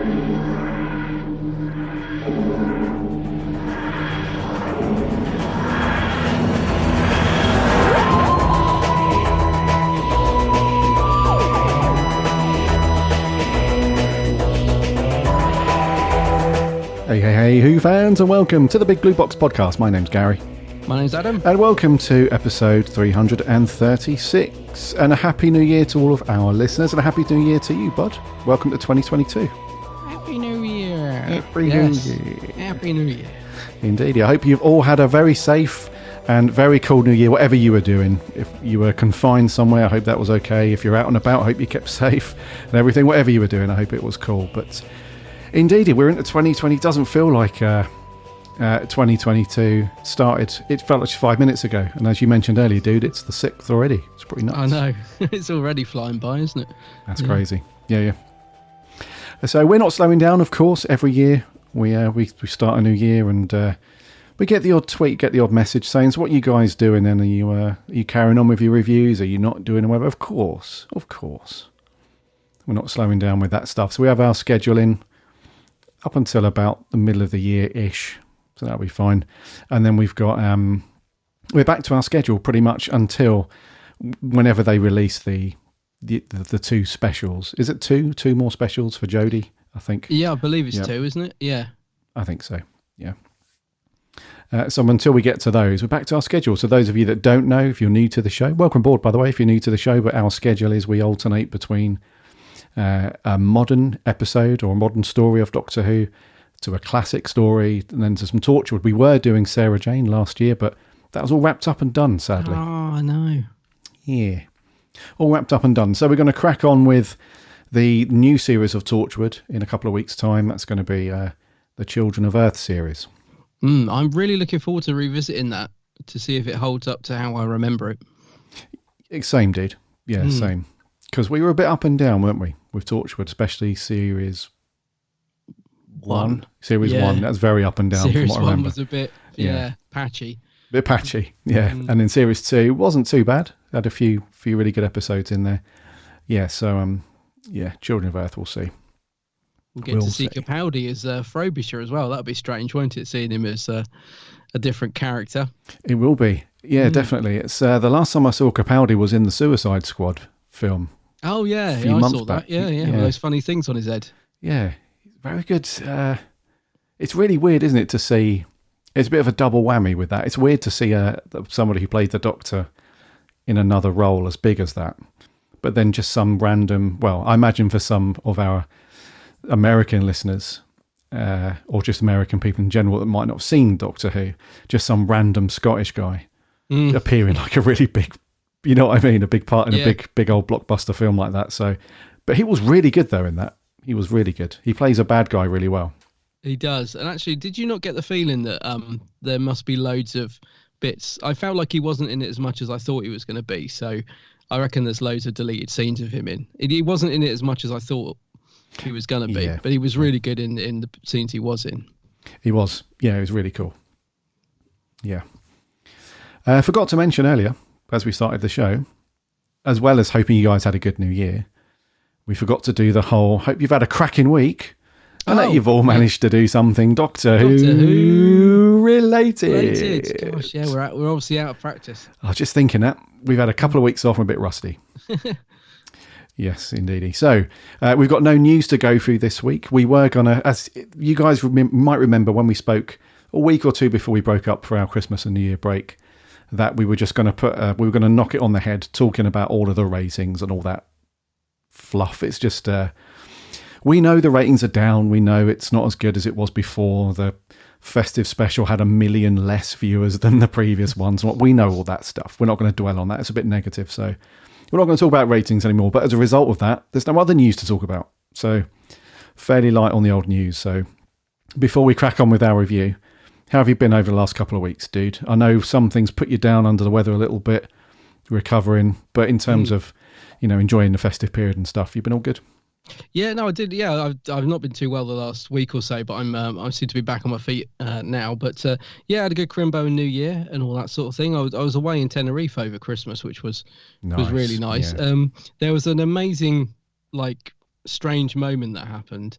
Hey, Who fans, and welcome to the Big Blue Box podcast. My name's Gary. My name's Adam. And welcome to episode 336. And a happy new year to all of our listeners, and a happy new year to you, bud. Welcome to 2022. Happy New Year. Happy New Year. Happy New Year. Indeed. I hope you've all had a very safe and very cool new year, whatever you were doing. If you were confined somewhere, I hope that was okay. If you're out and about, I hope you kept safe and everything. Whatever you were doing, I hope it was cool. But indeed, we're into 2020. It doesn't feel like 2022 started. It felt like 5 minutes ago. And as you mentioned earlier, dude, it's the 6th already. It's pretty nuts. I know. It's already flying by, isn't it? That's crazy. Yeah. So we're not slowing down, of course. Every year we start a new year, and we get the odd tweet, get the odd message saying, so what are you guys doing then? Are you carrying on with your reviews? Are you not doing whatever? Of course. We're not slowing down with that stuff. So we have our schedule in up until about the middle of the year-ish. So that'll be fine. And then we've got, we're back to our schedule pretty much until whenever they release the two specials. Is it two? Two more specials for Jodie, I think? Yeah, I believe it's two, isn't it? Yeah. I think so, yeah. So until we get to those, we're back to our schedule. So those of you that don't know, if you're new to the show, welcome aboard, by the way, if you're new to the show. But our schedule is we alternate between a modern episode or a modern story of Doctor Who to a classic story, and then to some Torchwood. We were doing Sarah Jane last year, but that was all wrapped up and done, sadly. Oh, I know. Yeah. All wrapped up and done. So we're going to crack on with the new series of Torchwood in a couple of weeks' time. That's going to be the Children of Earth series. I'm really looking forward to revisiting that to see if it holds up to how I remember it. Same, dude. Yeah, same. Because we were a bit up and down, weren't we, with Torchwood, especially Series 1. Series 1, that's very up and down Series from what I remember. 1 was a bit, patchy. A bit patchy, yeah. And then Series 2 wasn't too bad. Had a few really good episodes in there. Yeah, so, Children of Earth, we'll see. We'll get to see Capaldi as Frobisher as well. That'll be strange, won't it, seeing him as a different character? It will be. Yeah, definitely. It's the last time I saw Capaldi was in the Suicide Squad film. Oh, yeah, I saw that. Yeah. All those funny things on his head. Yeah, very good. It's really weird, isn't it, to see... It's a bit of a double whammy with that. It's weird to see somebody who played the Doctor in another role as big as that. But then just some random... Well, I imagine for some of our American listeners, or just American people in general that might not have seen Doctor Who, just some random Scottish guy appearing like a really big... You know what I mean? A big part in a big old blockbuster film like that. So, but he was really good though in that. He was really good. He plays a bad guy really well. He does. And actually, did you not get the feeling that there must be loads of bits? I felt like he wasn't in it as much as I thought he was going to be. So I reckon there's loads of deleted scenes of him in. He wasn't in it as much as I thought he was going to be. But he was really good in the scenes he was in. He was. Yeah, he was really cool. Yeah. I forgot to mention earlier, as we started the show, as well as hoping you guys had a good new year, we forgot to do the whole, hope you've had a cracking week and that you've all managed to do something Doctor Who related. Gosh, yeah, we're obviously out of practice. I was just thinking that. We've had a couple of weeks off and a bit rusty. Yes, indeedy. So we've got no news to go through this week. We were going to, as you guys might remember when we spoke a week or two before we broke up for our Christmas and New Year break, that we were just going to we were going to knock it on the head talking about all of the ratings and all that fluff. It's just, we know the ratings are down. We know it's not as good as it was before. The Festive Special had 1 million less viewers than the previous ones. We know all that stuff. We're not going to dwell on that. It's a bit negative. So we're not going to talk about ratings anymore. But as a result of that, there's no other news to talk about. So fairly light on the old news. So before we crack on with our review, how have you been over the last couple of weeks, dude? I know some things put you down under the weather a little bit, recovering, but in terms of, enjoying the festive period and stuff, you've been all good? Yeah, no, I did. Yeah, I've not been too well the last week or so, but I seem to be back on my feet now. But I had a good Crimbo and New Year and all that sort of thing. I was away in Tenerife over Christmas, which was really nice. Yeah. There was an amazing strange moment that happened.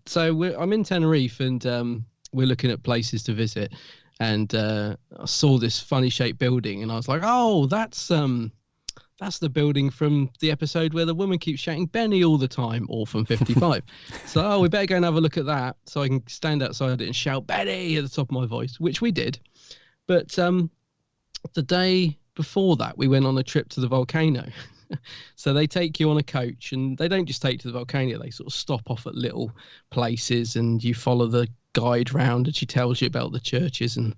So I'm in Tenerife, and we're looking at places to visit, and I saw this funny shaped building, and I was like, oh, that's the building from the episode where the woman keeps shouting Benny all the time, or from 55. So, we better go and have a look at that, so I can stand outside it and shout Benny at the top of my voice, which we did. But the day before that, we went on a trip to the volcano. So they take you on a coach, and they don't just take you to the volcano. They sort of stop off at little places, and you follow the guide round, and she tells you about the churches and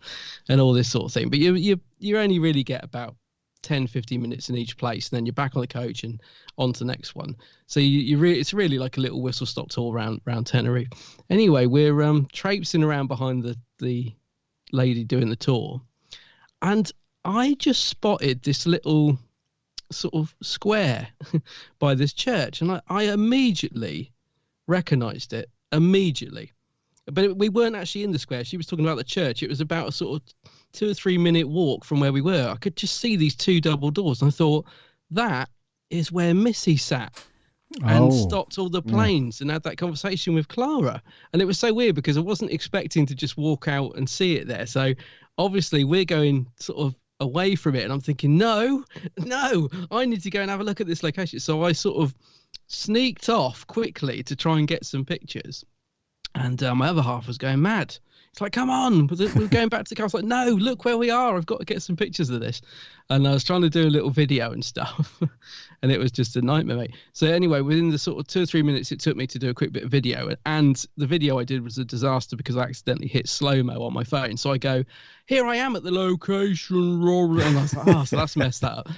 all this sort of thing. But you only really get about 10-15 minutes in each place, and then you're back on the coach and on to the next one. So it's really like a little whistle stop tour around Tenerife. Anyway, we're traipsing around behind the lady doing the tour, and I just spotted this little sort of square by this church, and I immediately recognized it immediately. But we weren't actually in the square. She was talking about the church. It was about a sort of 2 or 3 minute walk from where we were. I could just see these 2 double doors, and I thought, that is where Missy sat and stopped all the planes and had that conversation with Clara. And it was so weird because I wasn't expecting to just walk out and see it there. So obviously we're going sort of away from it, and I'm thinking, no, I need to go and have a look at this location. So I sort of sneaked off quickly to try and get some pictures, and my other half was going mad. It's like, come on, we're going back to the car. I was like, no, look where we are. I've got to get some pictures of this. And I was trying to do a little video and stuff, and it was just a nightmare, mate. So anyway, within the sort of 2 or 3 minutes it took me to do a quick bit of video, and the video I did was a disaster because I accidentally hit slow-mo on my phone. So I go, here I am at the location, and I was like, so that's messed that up.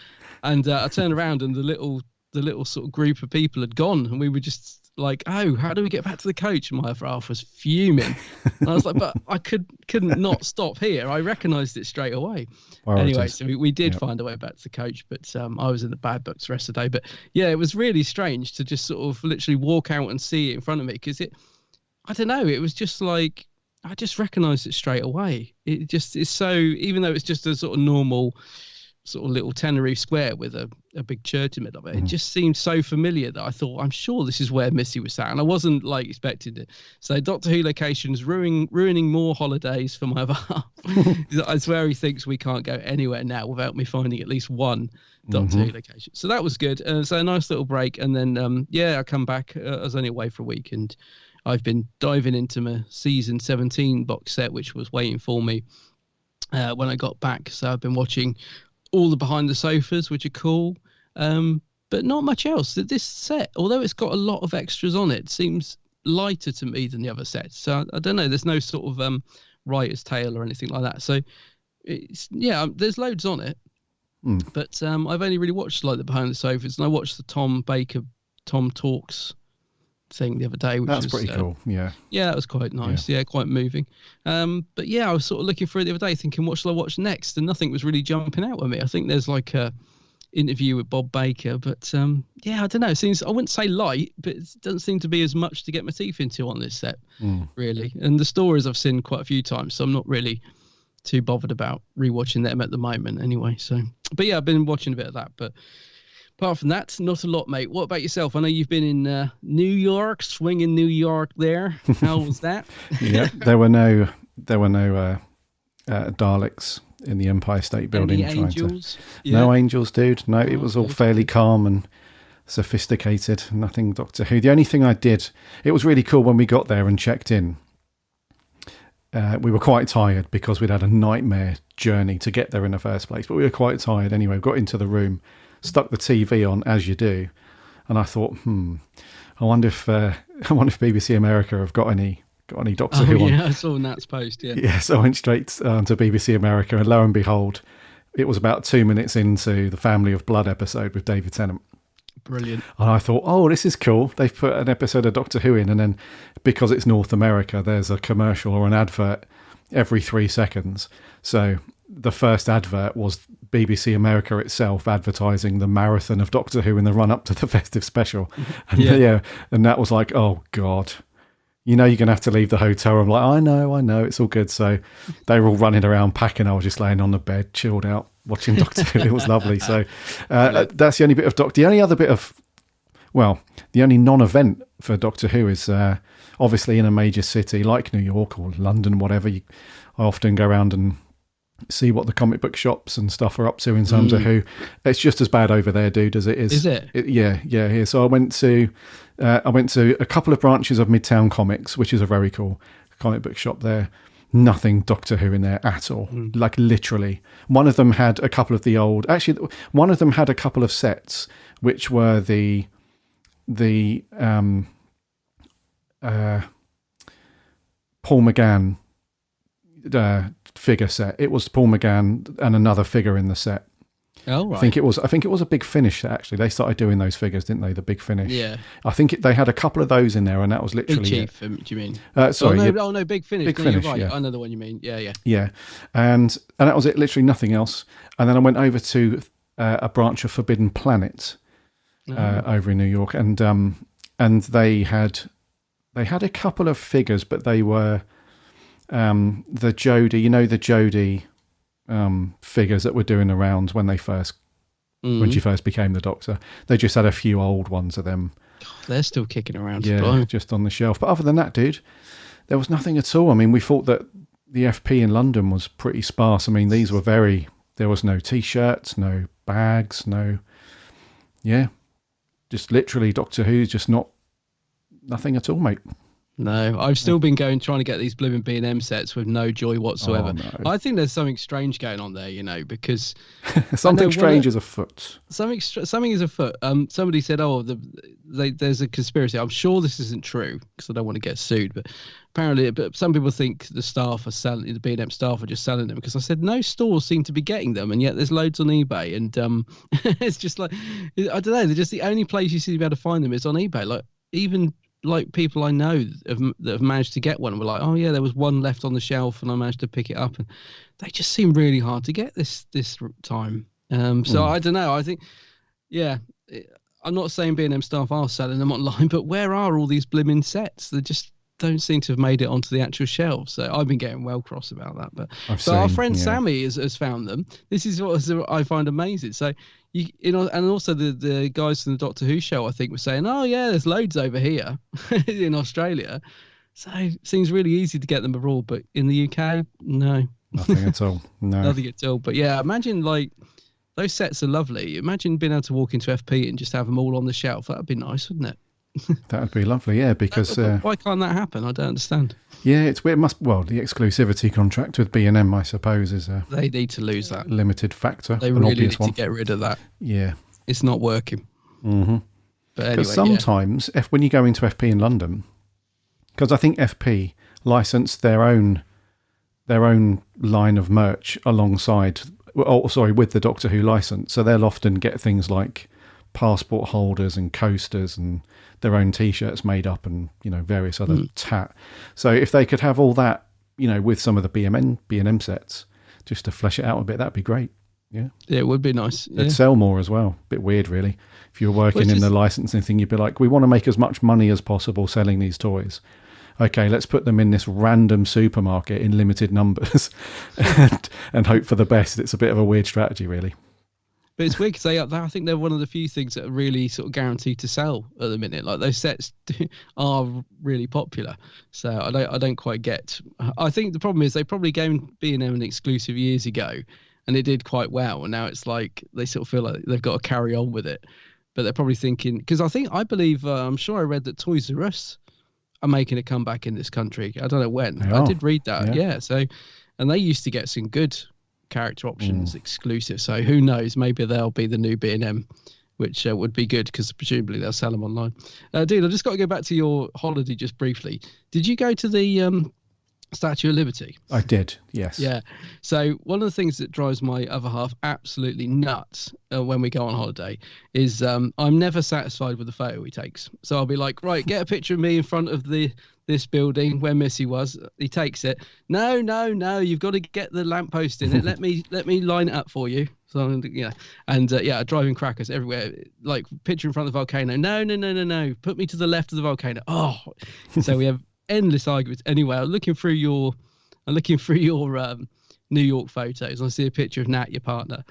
And I turned around, and the little sort of group of people had gone, and we were just like, oh, how do we get back to the coach? And my other half was fuming. And I was like, but I couldn't not stop here. I recognised it straight away. Anyway, so we did find a way back to the coach, but I was in the bad books the rest of the day. But yeah, it was really strange to just sort of literally walk out and see it in front of me, because I don't know, it was just like, I just recognised it straight away. It just is so, even though it's just a sort of normal sort of little Tenerife square with a big church in the middle of it, it just seemed so familiar that I thought, I'm sure this is where Missy was sat, and I wasn't like expecting it. So Doctor Who locations ruining more holidays for my other half. I swear he thinks we can't go anywhere now without me finding at least one Doctor Who location. So that was good. So a nice little break, and then I come back. I was only away for a week, and I've been diving into my season 17 box set, which was waiting for me when I got back. So I've been watching all the behind the sofas, which are cool, but not much else. This set, although it's got a lot of extras on it, seems lighter to me than the other sets. So I don't know, there's no sort of writer's tale or anything like that. So it's, there's loads on it, but I've only really watched like the behind the sofas, and I watched the Tom Talks thing the other day, which that's was pretty cool. Yeah, that was quite nice. Yeah, quite moving. But yeah, I was sort of looking for it the other day, thinking, what shall I watch next? And nothing was really jumping out at me. I think there's like a interview with Bob Baker, but I don't know. It seems, I wouldn't say light, but it doesn't seem to be as much to get my teeth into on this set, really. And the stories I've seen quite a few times, so I'm not really too bothered about rewatching them at the moment anyway. So, but yeah, I've been watching a bit of that, but apart from that, not a lot, mate. What about yourself? I know you've been in New York, swinging New York there. How was that? Yeah, there were no Daleks in the Empire State Building. Any angels? No angels, dude. No, it was all fairly calm and sophisticated. Nothing Doctor Who. The only thing I did, it was really cool when we got there and checked in. We were quite tired because we'd had a nightmare journey to get there in the first place, but we were quite tired anyway. We got into the room, stuck the TV on as you do, and I thought, I wonder if BBC America have got any Doctor Who on. Yeah, I saw Nat's post. Yeah. So I went straight to BBC America, and lo and behold, it was about 2 minutes into the Family of Blood episode with David Tennant. Brilliant. And I thought, oh, this is cool. They've put an episode of Doctor Who in, and then because it's North America, there's a commercial or an advert every 3 seconds. So the first advert was BBC America itself advertising the marathon of Doctor Who in the run-up to the Festive Special. And and that was like, oh, God. You know you're going to have to leave the hotel. I'm like, I know, it's all good. So they were all running around packing. I was just laying on the bed, chilled out, watching Doctor Who. It was lovely. So that's the only bit of Doctor. The only other bit of, well, The only non-event for Doctor Who is obviously in a major city like New York or London, whatever. I often go around and see what the comic book shops and stuff are up to in terms of Who. It's just as bad over there, dude, as it is. Is it? Yeah, here. So I went to a couple of branches of Midtown Comics, which is a very cool comic book shop there. Nothing Doctor Who in there at all. Like literally. One of them had a couple of one of them had a couple of sets, which were the Paul McGann figure set. It was Paul McGann and another figure in the set. Oh, right. I think it was a Big Finish, actually. They started doing those figures, didn't they? The Big Finish. Yeah. I think they had a couple of those in there, and that was literally Big Chief, do you mean? Sorry. No, Big Finish. Big no, Finish, you're right. yeah. I know the one you mean. Yeah. Yeah. And that was it, literally nothing else. And then I went over to a branch of Forbidden Planet over in New York, and they had a couple of figures, but they were the Jodie, the Jodie figures that were doing the rounds when she first became the Doctor. They just had a few old ones of them. They're still kicking around. Yeah, just on the shelf. But other than that, dude, there was nothing at all. I mean, we thought that the FP in London was pretty sparse. I mean, there was no T-shirts, no bags, just literally Doctor Who's just nothing at all, mate. No, I've still been trying to get these blooming B&M sets with no joy whatsoever. Oh, no. I think there's something strange going on there, because something strange is afoot. Something is afoot. Somebody said, there's a conspiracy. I'm sure this isn't true because I don't want to get sued, but apparently, some people think the B&M staff are just selling them, because I said no stores seem to be getting them, and yet there's loads on eBay, and it's just like, I don't know, they're just the only place you seem to be able to find them is on eBay. Like, even like people I know that have managed to get one were like, oh yeah, there was one left on the shelf and I managed to pick it up, and they just seem really hard to get this time. So I don't know. I think, I'm not saying B&M staff are selling them online, but where are all these blimmin' sets? They just don't seem to have made it onto the actual shelves. So I've been getting well cross about that. But our friend Sammy has found them. This is what I find amazing. So and also the guys from the Doctor Who show, I think, were saying, oh yeah, there's loads over here in Australia. So it seems really easy to get them abroad, but in the UK, no. Nothing at all. No. Nothing at all. But yeah, imagine those sets are lovely. Imagine being able to walk into FP and just have them all on the shelf. That'd be nice, wouldn't it? That would be lovely, yeah, because why can't that happen? I don't understand. Yeah, it's weird. The exclusivity contract with B&M, I suppose, is they need to lose that limited factor. They really need to get rid of that. Yeah, it's not working. Mm-hmm. But anyway, sometimes, when you go into FP in London, because I think FP licensed their own line of merch alongside, with the Doctor Who license, so they'll often get things like passport holders and coasters and their own T-shirts made up, and various other tat. So if they could have all that, with some of the B&M sets, just to flesh it out a bit, that'd be great. Yeah, it would be nice. They'd sell more as well. Bit weird, really. If you're working in the licensing thing, you'd be like, we want to make as much money as possible selling these toys. Okay, let's put them in this random supermarket in limited numbers and hope for the best. It's a bit of a weird strategy, really. But it's weird because I think they're one of the few things that are really sort of guaranteed to sell at the minute. Like, those sets are really popular. So I don't quite get. I think the problem is they probably gave B&M an exclusive years ago, and it did quite well. And now it's like they sort of feel like they've got to carry on with it. But they're probably thinking, because I'm sure I read that Toys R Us are making a comeback in this country. I don't know when. I did read that. Yeah. So, and they used to get some good character options exclusive, so who knows, maybe they'll be the new B&M, which would be good, because presumably they'll sell them online. Dude, I've just got to go back to your holiday just briefly. Did you go to the Statue of Liberty? I did, yes. Yeah. So one of the things that drives my other half absolutely nuts when we go on holiday is I'm never satisfied with the photo he takes. So I'll be like, right, get a picture of me in front of this building where Missy was. He takes it. No, you've got to get the lamppost in it. let me line it up for you. So driving crackers everywhere. Like, picture in front of the volcano. No. Put me to the left of the volcano. Oh, so we have endless arguments. Anyway, I'm looking through your New York photos, and I see a picture of Nat, your partner,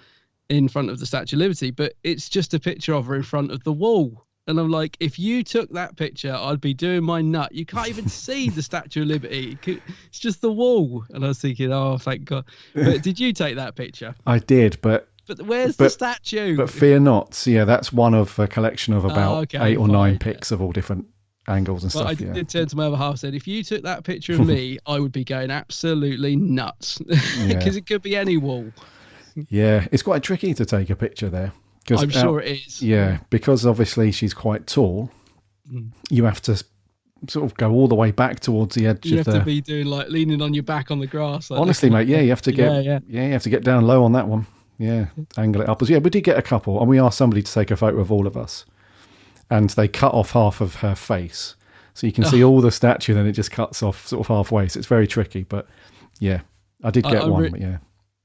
in front of the Statue of Liberty, but it's just a picture of her in front of the wall And I'm like, if you took that picture, I'd be doing my nut. You can't even see the Statue of Liberty. It's just the wall. And I was thinking, oh, thank God. But did you take that picture? I did, but where's the statue? But fear not. Yeah, that's one of a collection of about 8 or 9 pics of all different angles and stuff. I did turn to my other half and said, if you took that picture of me, I would be going absolutely nuts. Because it could be any wall. Yeah, it's quite tricky to take a picture there. I'm sure it is. Yeah, because obviously she's quite tall. You have to sort of go all the way back towards the edge. You have to be doing like leaning on your back on the grass. Like honestly, mate, you have to get you have to get down low on that one. Yeah, angle it upwards. Yeah, we did get a couple, and we asked somebody to take a photo of all of us, and they cut off half of her face, so you can see all the statue. Then it just cuts off sort of halfway. So it's very tricky, but yeah, I did get one. But yeah.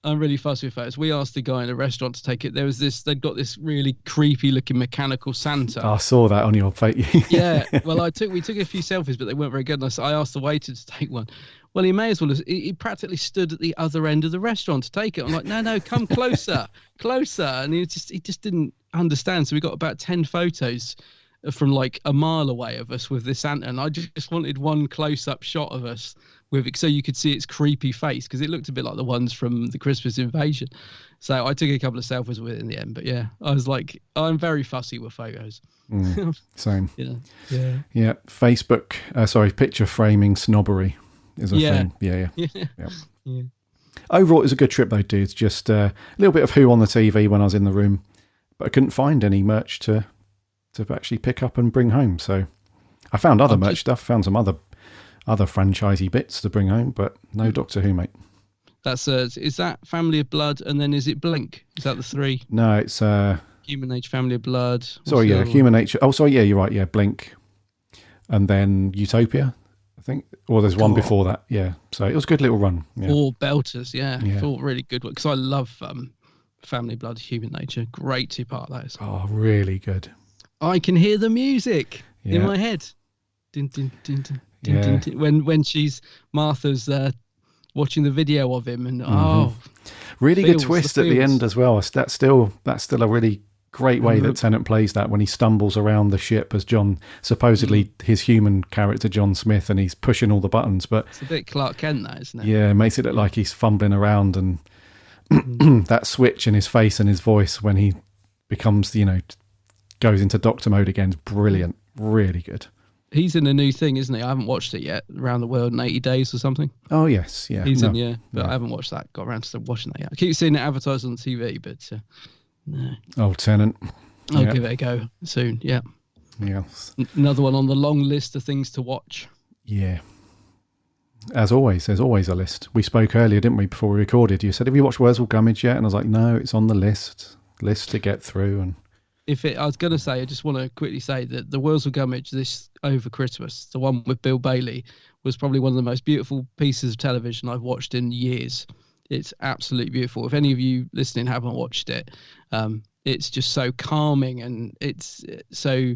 I'm really fussy with photos. We asked the guy in a restaurant to take it. There was they'd got this really creepy looking mechanical Santa. I saw that on your face. Yeah. Well, we took a few selfies, but they weren't very good. And I asked the waiter to take one. Well, he may as well. He practically stood at the other end of the restaurant to take it. I'm like, no, come closer, closer. And he just didn't understand. So we got about 10 photos from like a mile away of us with this Santa, and I just wanted one close-up shot of us with it so you could see its creepy face, because it looked a bit like the ones from the Christmas Invasion. So I took a couple of selfies with it in the end. But yeah, I was like, I'm very fussy with photos. Same. Yeah. Facebook, picture framing snobbery is a thing. Yeah. Overall, it was a good trip though, dudes. Just a little bit of Who on the TV when I was in the room, but I couldn't find any merch to actually pick up and bring home. So I found other merch stuff, found some other franchisey bits to bring home, but no Doctor Who, mate. That's is that Family of Blood, and then is it Blink? Is that the 3? No, it's Human Nature, Family of Blood. Human Nature. Oh, sorry, yeah, you're right. Yeah, Blink, and then Utopia, I think. Or there's one before that. Yeah, so it was a good little run. Yeah. 4 belters. Yeah. 4 really good ones, because I love Family of Blood, Human Nature. Great 2-part that is. Oh, really good. I can hear the music in my head. Din, din, din, din, din, din, din. When she's Martha's watching the video of him, and really good twist at the end as well. That's still a really great way that Tennant plays that, when he stumbles around the ship as John, supposedly his human character John Smith, and he's pushing all the buttons. But it's a bit Clark Kent, that, isn't it? Yeah, it makes it look like he's fumbling around, and that switch in his face and his voice when he becomes, goes into Doctor mode again is brilliant. Really good. He's in a new thing, isn't he? I haven't watched it yet. Around the World in 80 Days or something. Oh, yes. Yeah. He's in, but I haven't watched that. Got around to watching that yet. I keep seeing it advertised on TV, but no. Oh, Tennant. I'll give it a go soon. Yeah. Yes. Another one on the long list of things to watch. Yeah. As always, there's always a list. We spoke earlier, didn't we, before we recorded? You said, have you watched Wurzel Gummidge yet? And I was like, no, it's on the list to get through. And I was going to say, I just want to quickly say that the Wurzel Gummidge this over Christmas, the one with Bill Bailey, was probably one of the most beautiful pieces of television I've watched in years. It's absolutely beautiful. If any of you listening haven't watched it, it's just so calming, and it's so...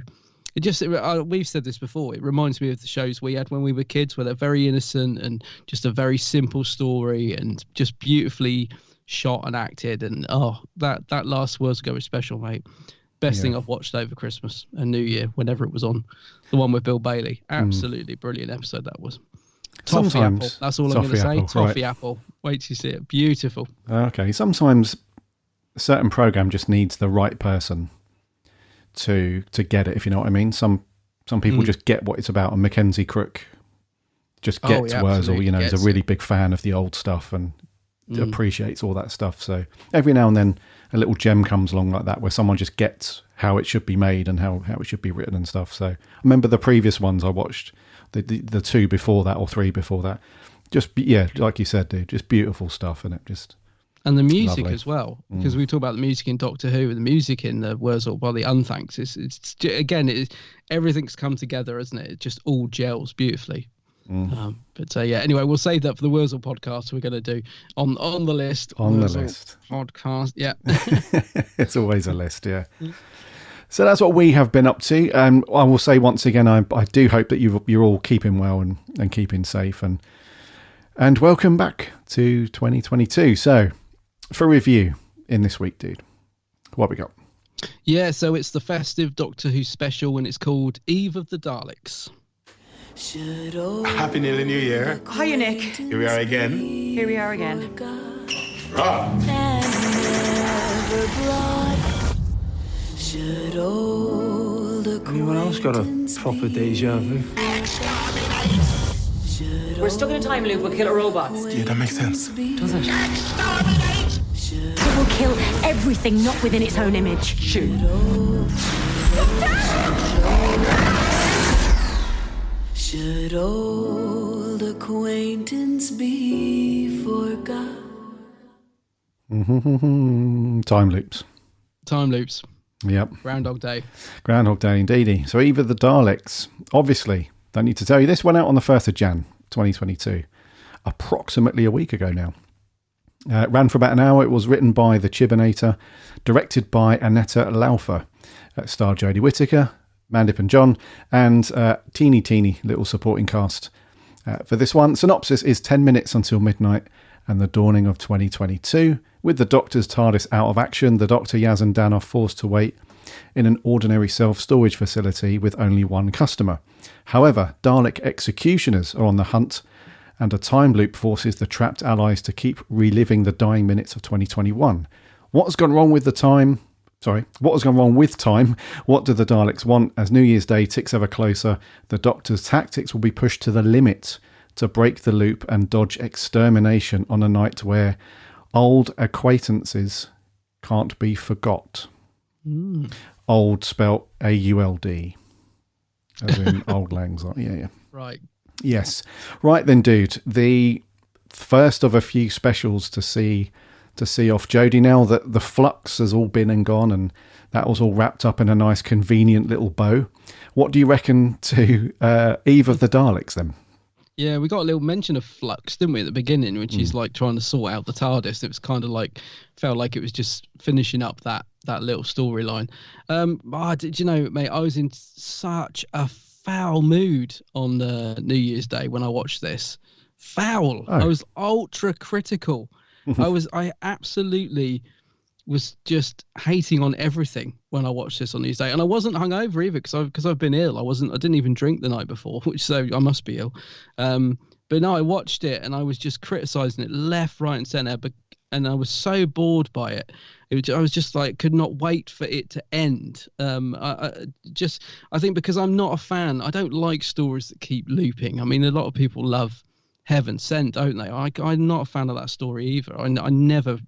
we've said this before, it reminds me of the shows we had when we were kids, where they're very innocent and just a very simple story and just beautifully shot and acted. And that last Wurzel Gummidge special, mate, best thing I've watched over Christmas and New Year, whenever it was on. The one with Bill Bailey, absolutely brilliant episode that was. Toffee apple, that's all I'm going to say. Toffee apple, wait till you see it, beautiful. Okay, sometimes a certain program just needs the right person to get it, if you know what I mean. Some people just get what it's about, and Mackenzie Crook just gets Wurzel. He's a really big fan of the old stuff and appreciates all that stuff. So every now and then a little gem comes along like that, where someone just gets how it should be made and how it should be written and stuff. So I remember the previous ones I watched, the 2 before that or 3 before that, just like you said, dude, just beautiful stuff, and it just... And the music as well, because we talk about the music in Doctor Who and the music in the Wurzel, well, the Unthanks. Everything's come together, isn't it? It just all gels beautifully. Anyway, we'll save that for the Wurzel podcast we're going to do on the list. On Wurzel the list. Podcast, yeah. It's always a list, yeah. So that's what we have been up to. And I will say once again, I do hope that you're all keeping well and keeping safe. And welcome back to 2022. So... for review in this week, dude, what we got? Yeah, so it's the festive Doctor Who special, and it's called Eve of the Daleks. Happy nearly New Year. Hiya, Nick. Here we are again. Here we are again. Romp. Anyone else got a proper deja vu? We're stuck in a time loop with killer robots. Yeah, that makes sense. Does it? It will kill everything not within its own image. Shoot. Should old acquaintance be forgot? Time loops. Time loops. Yep. Groundhog Day. Groundhog Day indeedy. So Eve of the Daleks, obviously, don't need to tell you, this went out on the 1st of Jan 2022, approximately a week ago now. It ran for about an hour. It was written by the Chibinator, directed by Annetta Laufer, starred Jodie Whittaker, Mandip and John, and teeny little supporting cast for this one. Synopsis is 10 minutes until midnight and the dawning of 2022. With the Doctor's TARDIS out of action, the Doctor, Yaz and Dan are forced to wait in an ordinary self-storage facility with only one customer. However, Dalek executioners are on the hunt, and a time loop forces the trapped allies to keep reliving the dying minutes of 2021. What has gone wrong with time? What do the Daleks want? As New Year's Day ticks ever closer, the Doctor's tactics will be pushed to the limit to break the loop and dodge extermination on a night where old acquaintances can't be forgot. Old spelt A-U-L-D. As in Old Lang Syne. Yeah. Right. Yes. Right then, dude. The first of a few specials to see off Jodie now that the Flux has all been and gone, and that was all wrapped up in a nice convenient little bow. What do you reckon to Eve of the Daleks then? Yeah, we got a little mention of Flux, didn't we, at the beginning, when she's like trying to sort out the TARDIS. It was kind of like, felt like it was just finishing up that little storyline. Did you know, mate, I was in such a foul mood on New Year's Day when I watched this. Foul. Oh. I was ultra critical. I absolutely was just hating on everything when I watched this on New Year's Day, and I wasn't hungover either because I've been ill. I didn't even drink the night before, so I must be ill. But no, I watched it and I was just criticizing it left, right, and center. And I was so bored by it. I was just like, could not wait for it to end. I think because I'm not a fan, I don't like stories that keep looping. I mean, a lot of people love Heaven Sent, don't they? I'm not a fan of that story either. I never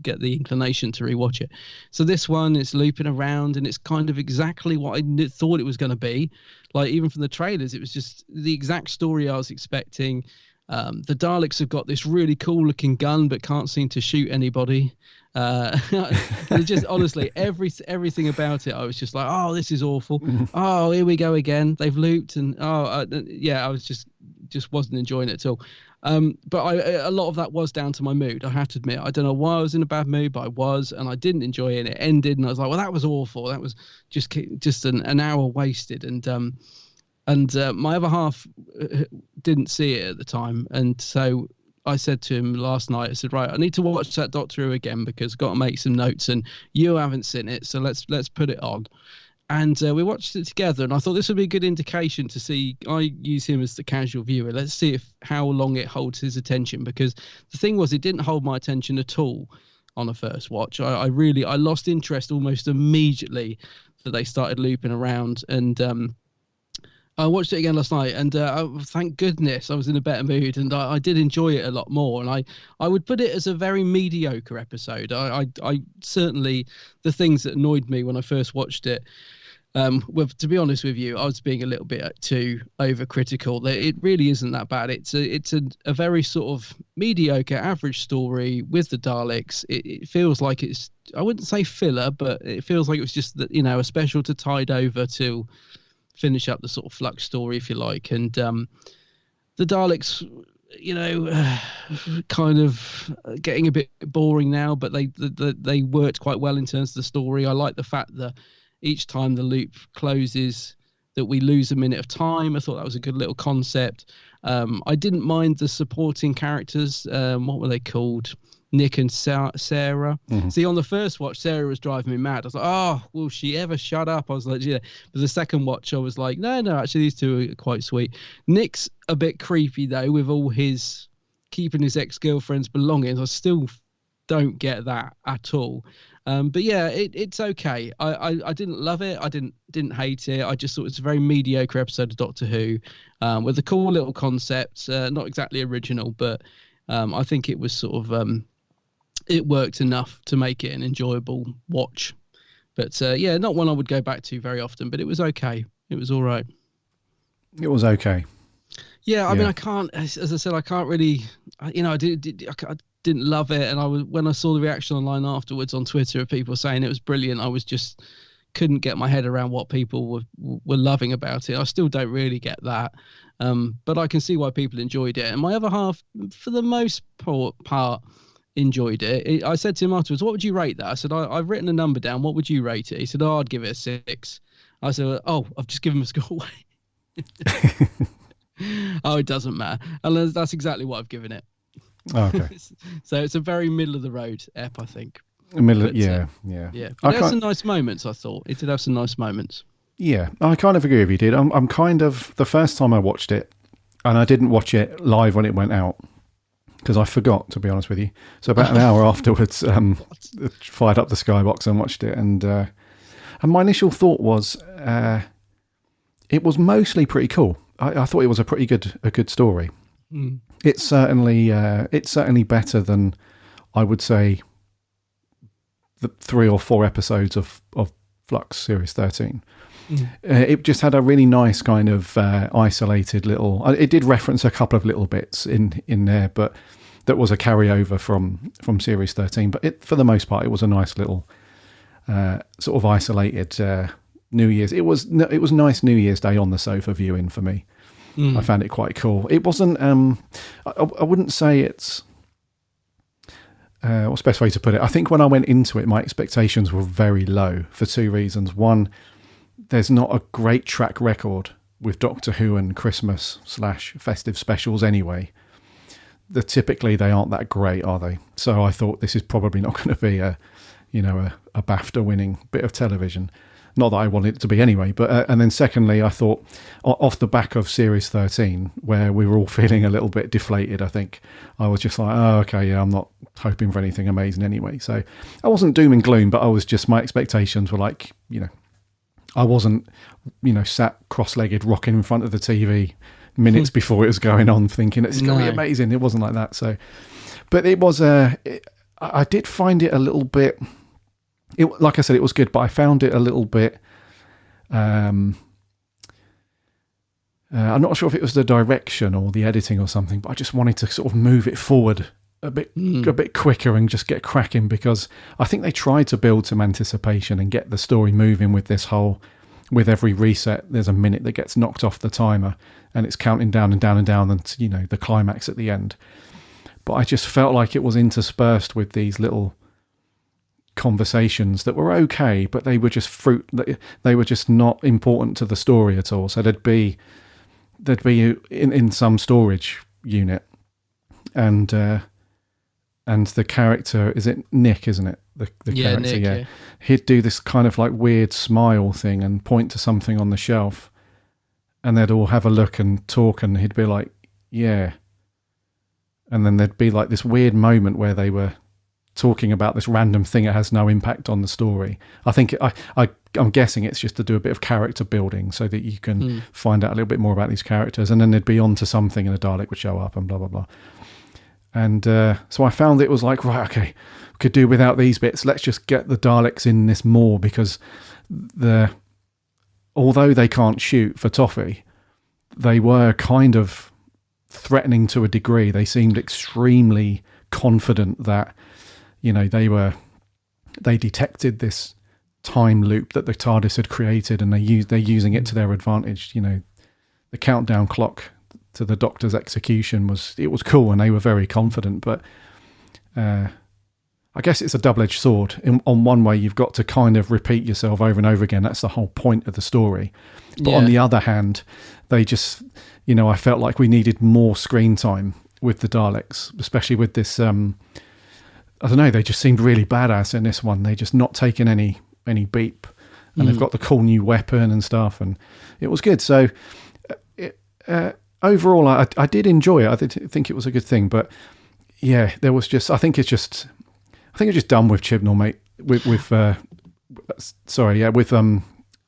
get the inclination to rewatch it. So this one, it's looping around, and it's kind of exactly what I thought it was going to be. Like, even from the trailers, it was just the exact story I was expecting. The Daleks have got this really cool looking gun, but can't seem to shoot anybody. Just honestly, everything about it, I was just like, oh, this is awful. Oh, here we go again. They've looped, and I was just wasn't enjoying it at all. But a lot of that was down to my mood. I have to admit, I don't know why I was in a bad mood, but I was, and I didn't enjoy it. And it ended, and I was like, well, that was awful. That was just an hour wasted. And my other half didn't see it at the time, and so I said to him last night, I said, right, I need to watch that Doctor Who again because I've got to make some notes, and you haven't seen it, so let's put it on. And we watched it together, and I thought this would be a good indication to see. I use him as the casual viewer. Let's see how long it holds his attention, because the thing was, it didn't hold my attention at all on a first watch. I lost interest almost immediately that they started looping around, and I watched it again last night, and thank goodness I was in a better mood, and I did enjoy it a lot more. And I would put it as a very mediocre episode. I certainly, the things that annoyed me when I first watched it, to be honest with you, I was being a little bit too overcritical. It really isn't that bad. It's a very sort of mediocre, average story with the Daleks. It feels like it's, I wouldn't say filler, but it feels like it was just that, a special to tide over to finish up the sort of Flux story, if you like. And the Daleks, kind of getting a bit boring now, but they worked quite well in terms of the story. I like the fact that each time the loop closes that we lose a minute of time. I thought that was a good little concept. I didn't mind the supporting characters. What were they called? Nick and Sarah. See, on the first watch, Sarah was driving me mad. I was like, oh, will she ever shut up? I was like, yeah. But the second watch, I was like, no, actually, these two are quite sweet. Nick's a bit creepy, though, with all his keeping his ex-girlfriend's belongings. I still don't get that at all. But yeah, it's okay. I didn't love it. I didn't hate it. I just thought it's a very mediocre episode of Doctor Who with a cool little concept. Not exactly original, but I think it was sort of... it worked enough to make it an enjoyable watch. But yeah, not one I would go back to very often, but it was okay. It was all right. It was okay. Yeah, I mean, I can't, as I said, I can't really, I didn't love it. And when I saw the reaction online afterwards on Twitter of people saying it was brilliant, I was just couldn't get my head around what people were loving about it. I still don't really get that. But I can see why people enjoyed it. And my other half, for the most part, enjoyed it. I said to him afterwards, what would you rate that? I said, I've written a number down. What would you rate it? He said, I'd give it a 6. I said, I've just given him a score away. Oh, it doesn't matter. And that's exactly what I've given it. Okay. So it's a very middle of the road ep, I think. Yeah. But there's some nice moments, I thought. It did have some nice moments. Yeah, I kind of agree with you, dude. I'm kind of, the first time I watched it, and I didn't watch it live when it went out, because I forgot, to be honest with you. So about an hour afterwards, fired up the Skybox and watched it. And my initial thought was, it was mostly pretty cool. I thought it was a good story. Mm. It's certainly better than, I would say, the 3 or 4 episodes of Flux Series 13. Mm. It just had a really nice kind of isolated little... It did reference a couple of little bits in there, but that was a carryover from Series 13. But for the most part, it was a nice little sort of isolated New Year's. It was nice New Year's Day on the sofa viewing for me. I found it quite cool. It wasn't... I wouldn't say it's... what's the best way to put it? I think when I went into it, my expectations were very low for 2 reasons. One, there's not a great track record with Doctor Who and Christmas / festive specials anyway. Typically they aren't that great, are they? So I thought this is probably not going to be a BAFTA winning bit of television. Not that I wanted it to be anyway, but and then secondly, I thought off the back of Series 13, where we were all feeling a little bit deflated, I think I was just like, oh, okay, yeah, I'm not hoping for anything amazing anyway. So I wasn't doom and gloom, but I was just, my expectations were like, I wasn't, sat cross-legged rocking in front of the TV minutes before it was going on thinking it's going to be amazing. It wasn't like that. So, but it was, I did find it a little bit... like I said, it was good, but I found it a little bit... I'm not sure if it was the direction or the editing or something, but I just wanted to sort of move it forward a bit quicker and just get cracking, because I think they tried to build some anticipation and get the story moving with this whole... With every reset, there's a minute that gets knocked off the timer and it's counting down and down and down and, the climax at the end. But I just felt like it was interspersed with these little... conversations that were okay, but they were just they were just not important to the story at all. So they'd be in some storage unit, and the character, is it Nick, isn't it, the character? Nick, yeah, he'd do this kind of like weird smile thing and point to something on the shelf, and they'd all have a look and talk, and he'd be like, yeah, and then there'd be like this weird moment where they were talking about this random thing that has no impact on the story. I think I'm guessing it's just to do a bit of character building so that you can find out a little bit more about these characters, and then they'd be on to something and a Dalek would show up and blah blah blah. And so I found it was like, right, okay, we could do without these bits. Let's just get the Daleks in this more, because although they can't shoot for toffee, they were kind of threatening to a degree. They seemed extremely confident that they detected this time loop that the TARDIS had created, and they're using it to their advantage. The countdown clock to the Doctor's execution was cool, and they were very confident. But I guess it's a double-edged sword. On one way, you've got to kind of repeat yourself over and over again. That's the whole point of the story. But on the other hand, they just, I felt like we needed more screen time with the Daleks, especially with this I don't know, they just seemed really badass in this one. They just not taking any beep, and they've got the cool new weapon and stuff, and it was good. So overall, I did enjoy it. I did think it was a good thing, but yeah, there was just, I think it's just done with Chibnall, mate.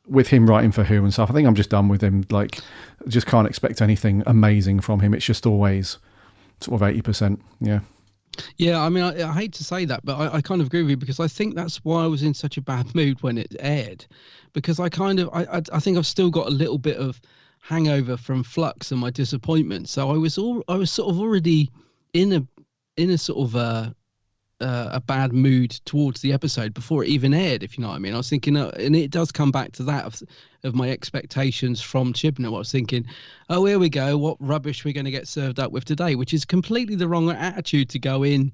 With him writing for Who and stuff. I think I'm just done with him. Like, just can't expect anything amazing from him. It's just always sort of 80%. Yeah. Yeah, I mean, I hate to say that, but I kind of agree with you, because I think that's why I was in such a bad mood when it aired, because I think I've still got a little bit of hangover from Flux and my disappointment. So I was sort of already in a sort of a bad mood towards the episode before it even aired, if you know what I mean. I was thinking, and it does come back to that of my expectations from Chibnall. I was thinking, oh, here we go, what rubbish we're going to get served up with today, which is completely the wrong attitude to go in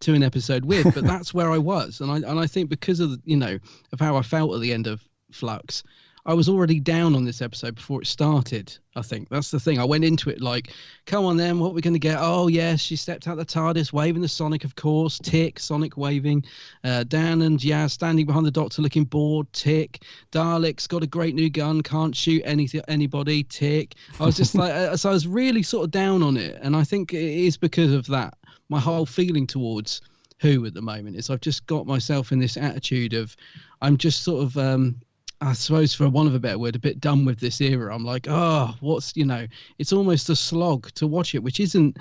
to an episode with. But that's where I was, and I think because of of how I felt at the end of Flux, I was already down on this episode before it started. I think that's the thing. I went into it like, come on then, what are we going to get? Oh, yes, she stepped out the TARDIS, waving the Sonic, of course. Tick, Sonic waving. Dan and Yaz standing behind the Doctor looking bored. Tick. Daleks got a great new gun, can't shoot anybody. Tick. I was just like, so I was really sort of down on it. And I think it is because of that. My whole feeling towards Who at the moment is I've just got myself in this attitude of, I'm just sort of... I suppose, for want of a better word, a bit done with this era. I'm like, it's almost a slog to watch it, which isn't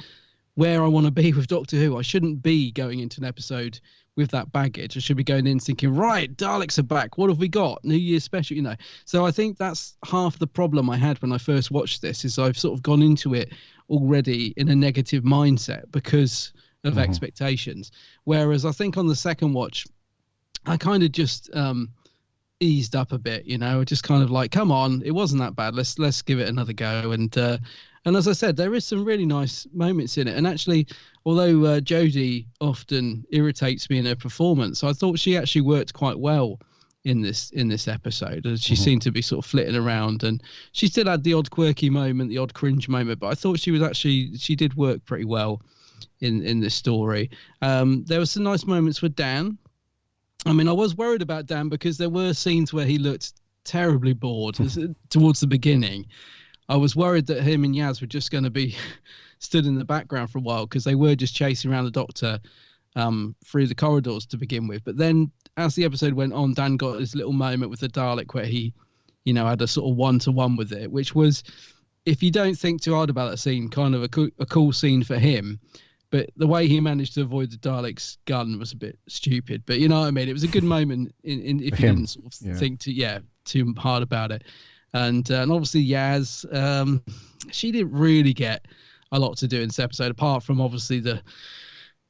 where I want to be with Doctor Who. I shouldn't be going into an episode with that baggage. I should be going in thinking, right, Daleks are back. What have we got? New Year's special, So I think that's half the problem I had when I first watched this, is I've sort of gone into it already in a negative mindset because of expectations. Whereas I think on the second watch, I kind of just... eased up a bit, just kind of like, come on, it wasn't that bad, let's give it another go. And as I said, there is some really nice moments in it, and actually, although Jodie often irritates me in her performance, I thought she actually worked quite well in this episode. She seemed to be sort of flitting around, and she still had the odd quirky moment, the odd cringe moment, but I thought she did work pretty well in this story. There were some nice moments with Dan. I mean, I was worried about Dan because there were scenes where he looked terribly bored towards the beginning. I was worried that him and Yaz were just going to be stood in the background for a while, because they were just chasing around the Doctor through the corridors to begin with. But then as the episode went on, Dan got his little moment with the Dalek where he, had a sort of one-to-one with it, which was, if you don't think too hard about that scene, kind of a cool scene for him. But the way he managed to avoid the Dalek's gun was a bit stupid. But you know what I mean? It was a good moment if you didn't sort of think too hard about it. And obviously Yaz, she didn't really get a lot to do in this episode, apart from obviously the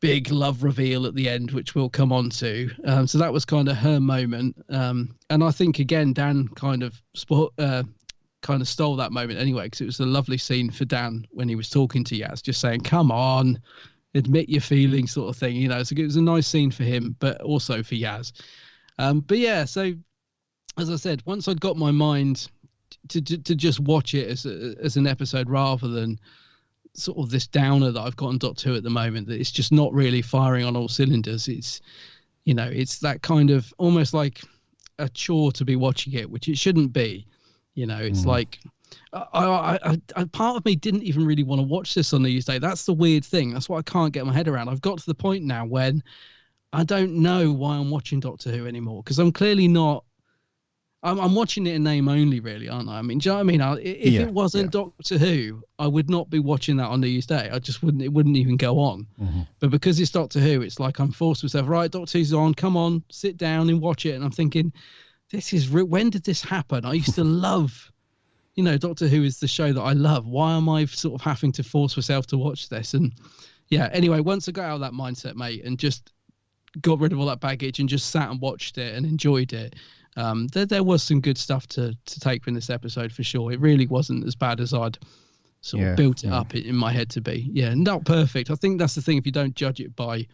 big love reveal at the end, which we'll come on to. So that was kind of her moment. And I think, again, Dan kind of stole that moment anyway, because it was a lovely scene for Dan when he was talking to Yaz, just saying, come on, admit your feelings, sort of thing. So it was a nice scene for him, but also for Yaz. But yeah, so as I said, once I'd got my mind to just watch it as an episode rather than sort of this downer that I've got on Doctor Who at the moment, that it's just not really firing on all cylinders. It's, it's that kind of almost like a chore to be watching it, which it shouldn't be. It's like I part of me didn't even really want to watch this on New Year's Day. That's the weird thing. That's what I can't get my head around. I've got to the point now when I don't know why I'm watching Doctor Who anymore, because I'm clearly not. I'm watching it in name only, really, aren't I? I mean, do you know what I mean? If it wasn't Doctor Who, I would not be watching that on New Year's Day. I just wouldn't. It wouldn't even go on. But because it's Doctor Who, it's like I'm forced myself. Right, Doctor Who's on. Come on, sit down and watch it. And I'm thinking, when did this happen? I used to love, Doctor Who is the show that I love. Why am I sort of having to force myself to watch this? And yeah, anyway, once I got out of that mindset, mate, and just got rid of all that baggage and just sat and watched it and enjoyed it, there was some good stuff to take from this episode for sure. It really wasn't as bad as I'd sort of built it up in my head to be. Yeah, not perfect. I think that's the thing. If you don't judge it by,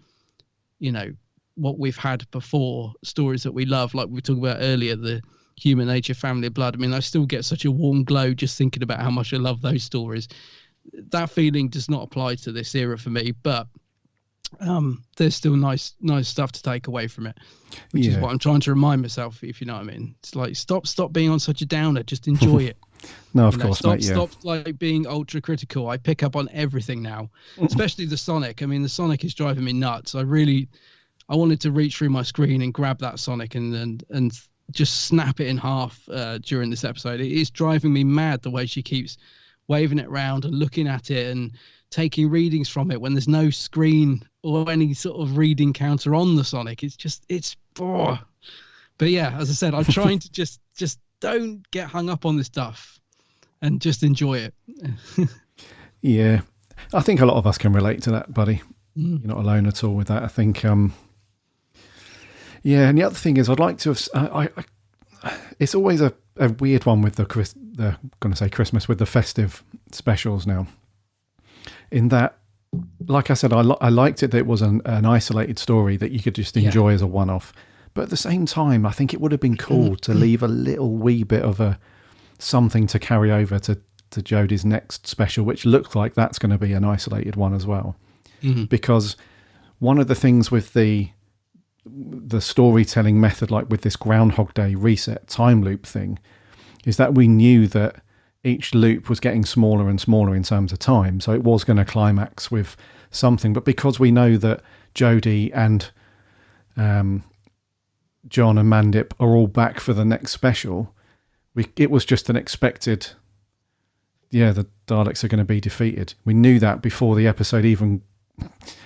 what we've had before, stories that we love, like we were talking about earlier, the Human Nature, Family of Blood. I mean, I still get such a warm glow just thinking about how much I love those stories. That feeling does not apply to this era for me, but there's still nice stuff to take away from it, which is what I'm trying to remind myself, if you know what I mean. It's like stop being on such a downer, just enjoy it. No, of course, mate. Stop like being ultra critical. I pick up on everything now, especially the Sonic. I mean, the Sonic is driving me nuts. I wanted to reach through my screen and grab that Sonic and just snap it in half during this episode. It is driving me mad the way she keeps waving it around and looking at it and taking readings from it when there's no screen or any sort of reading counter on the Sonic. But yeah, as I said, I'm trying to just don't get hung up on this stuff and just enjoy it. Yeah, I think a lot of us can relate to that, buddy. You're not alone at all with that. I think, yeah. And the other thing is, I'd like to have. It's always a weird one with the going to say Christmas with the festive specials now. In that, like I said, I liked it that it was an isolated story that you could just enjoy as a one-off. But at the same time, I think it would have been cool to leave a little wee bit of something to carry over to Jodie's next special, which looks like that's going to be an isolated one as well. Mm-hmm. Because one of the things with the storytelling method, like with this Groundhog Day reset time loop thing, is that we knew that each loop was getting smaller and smaller in terms of time. So it was going to climax with something. But because we know that Jodie and John and Mandip are all back for the next special, it was just an expected, the Daleks are going to be defeated. We knew that before the episode even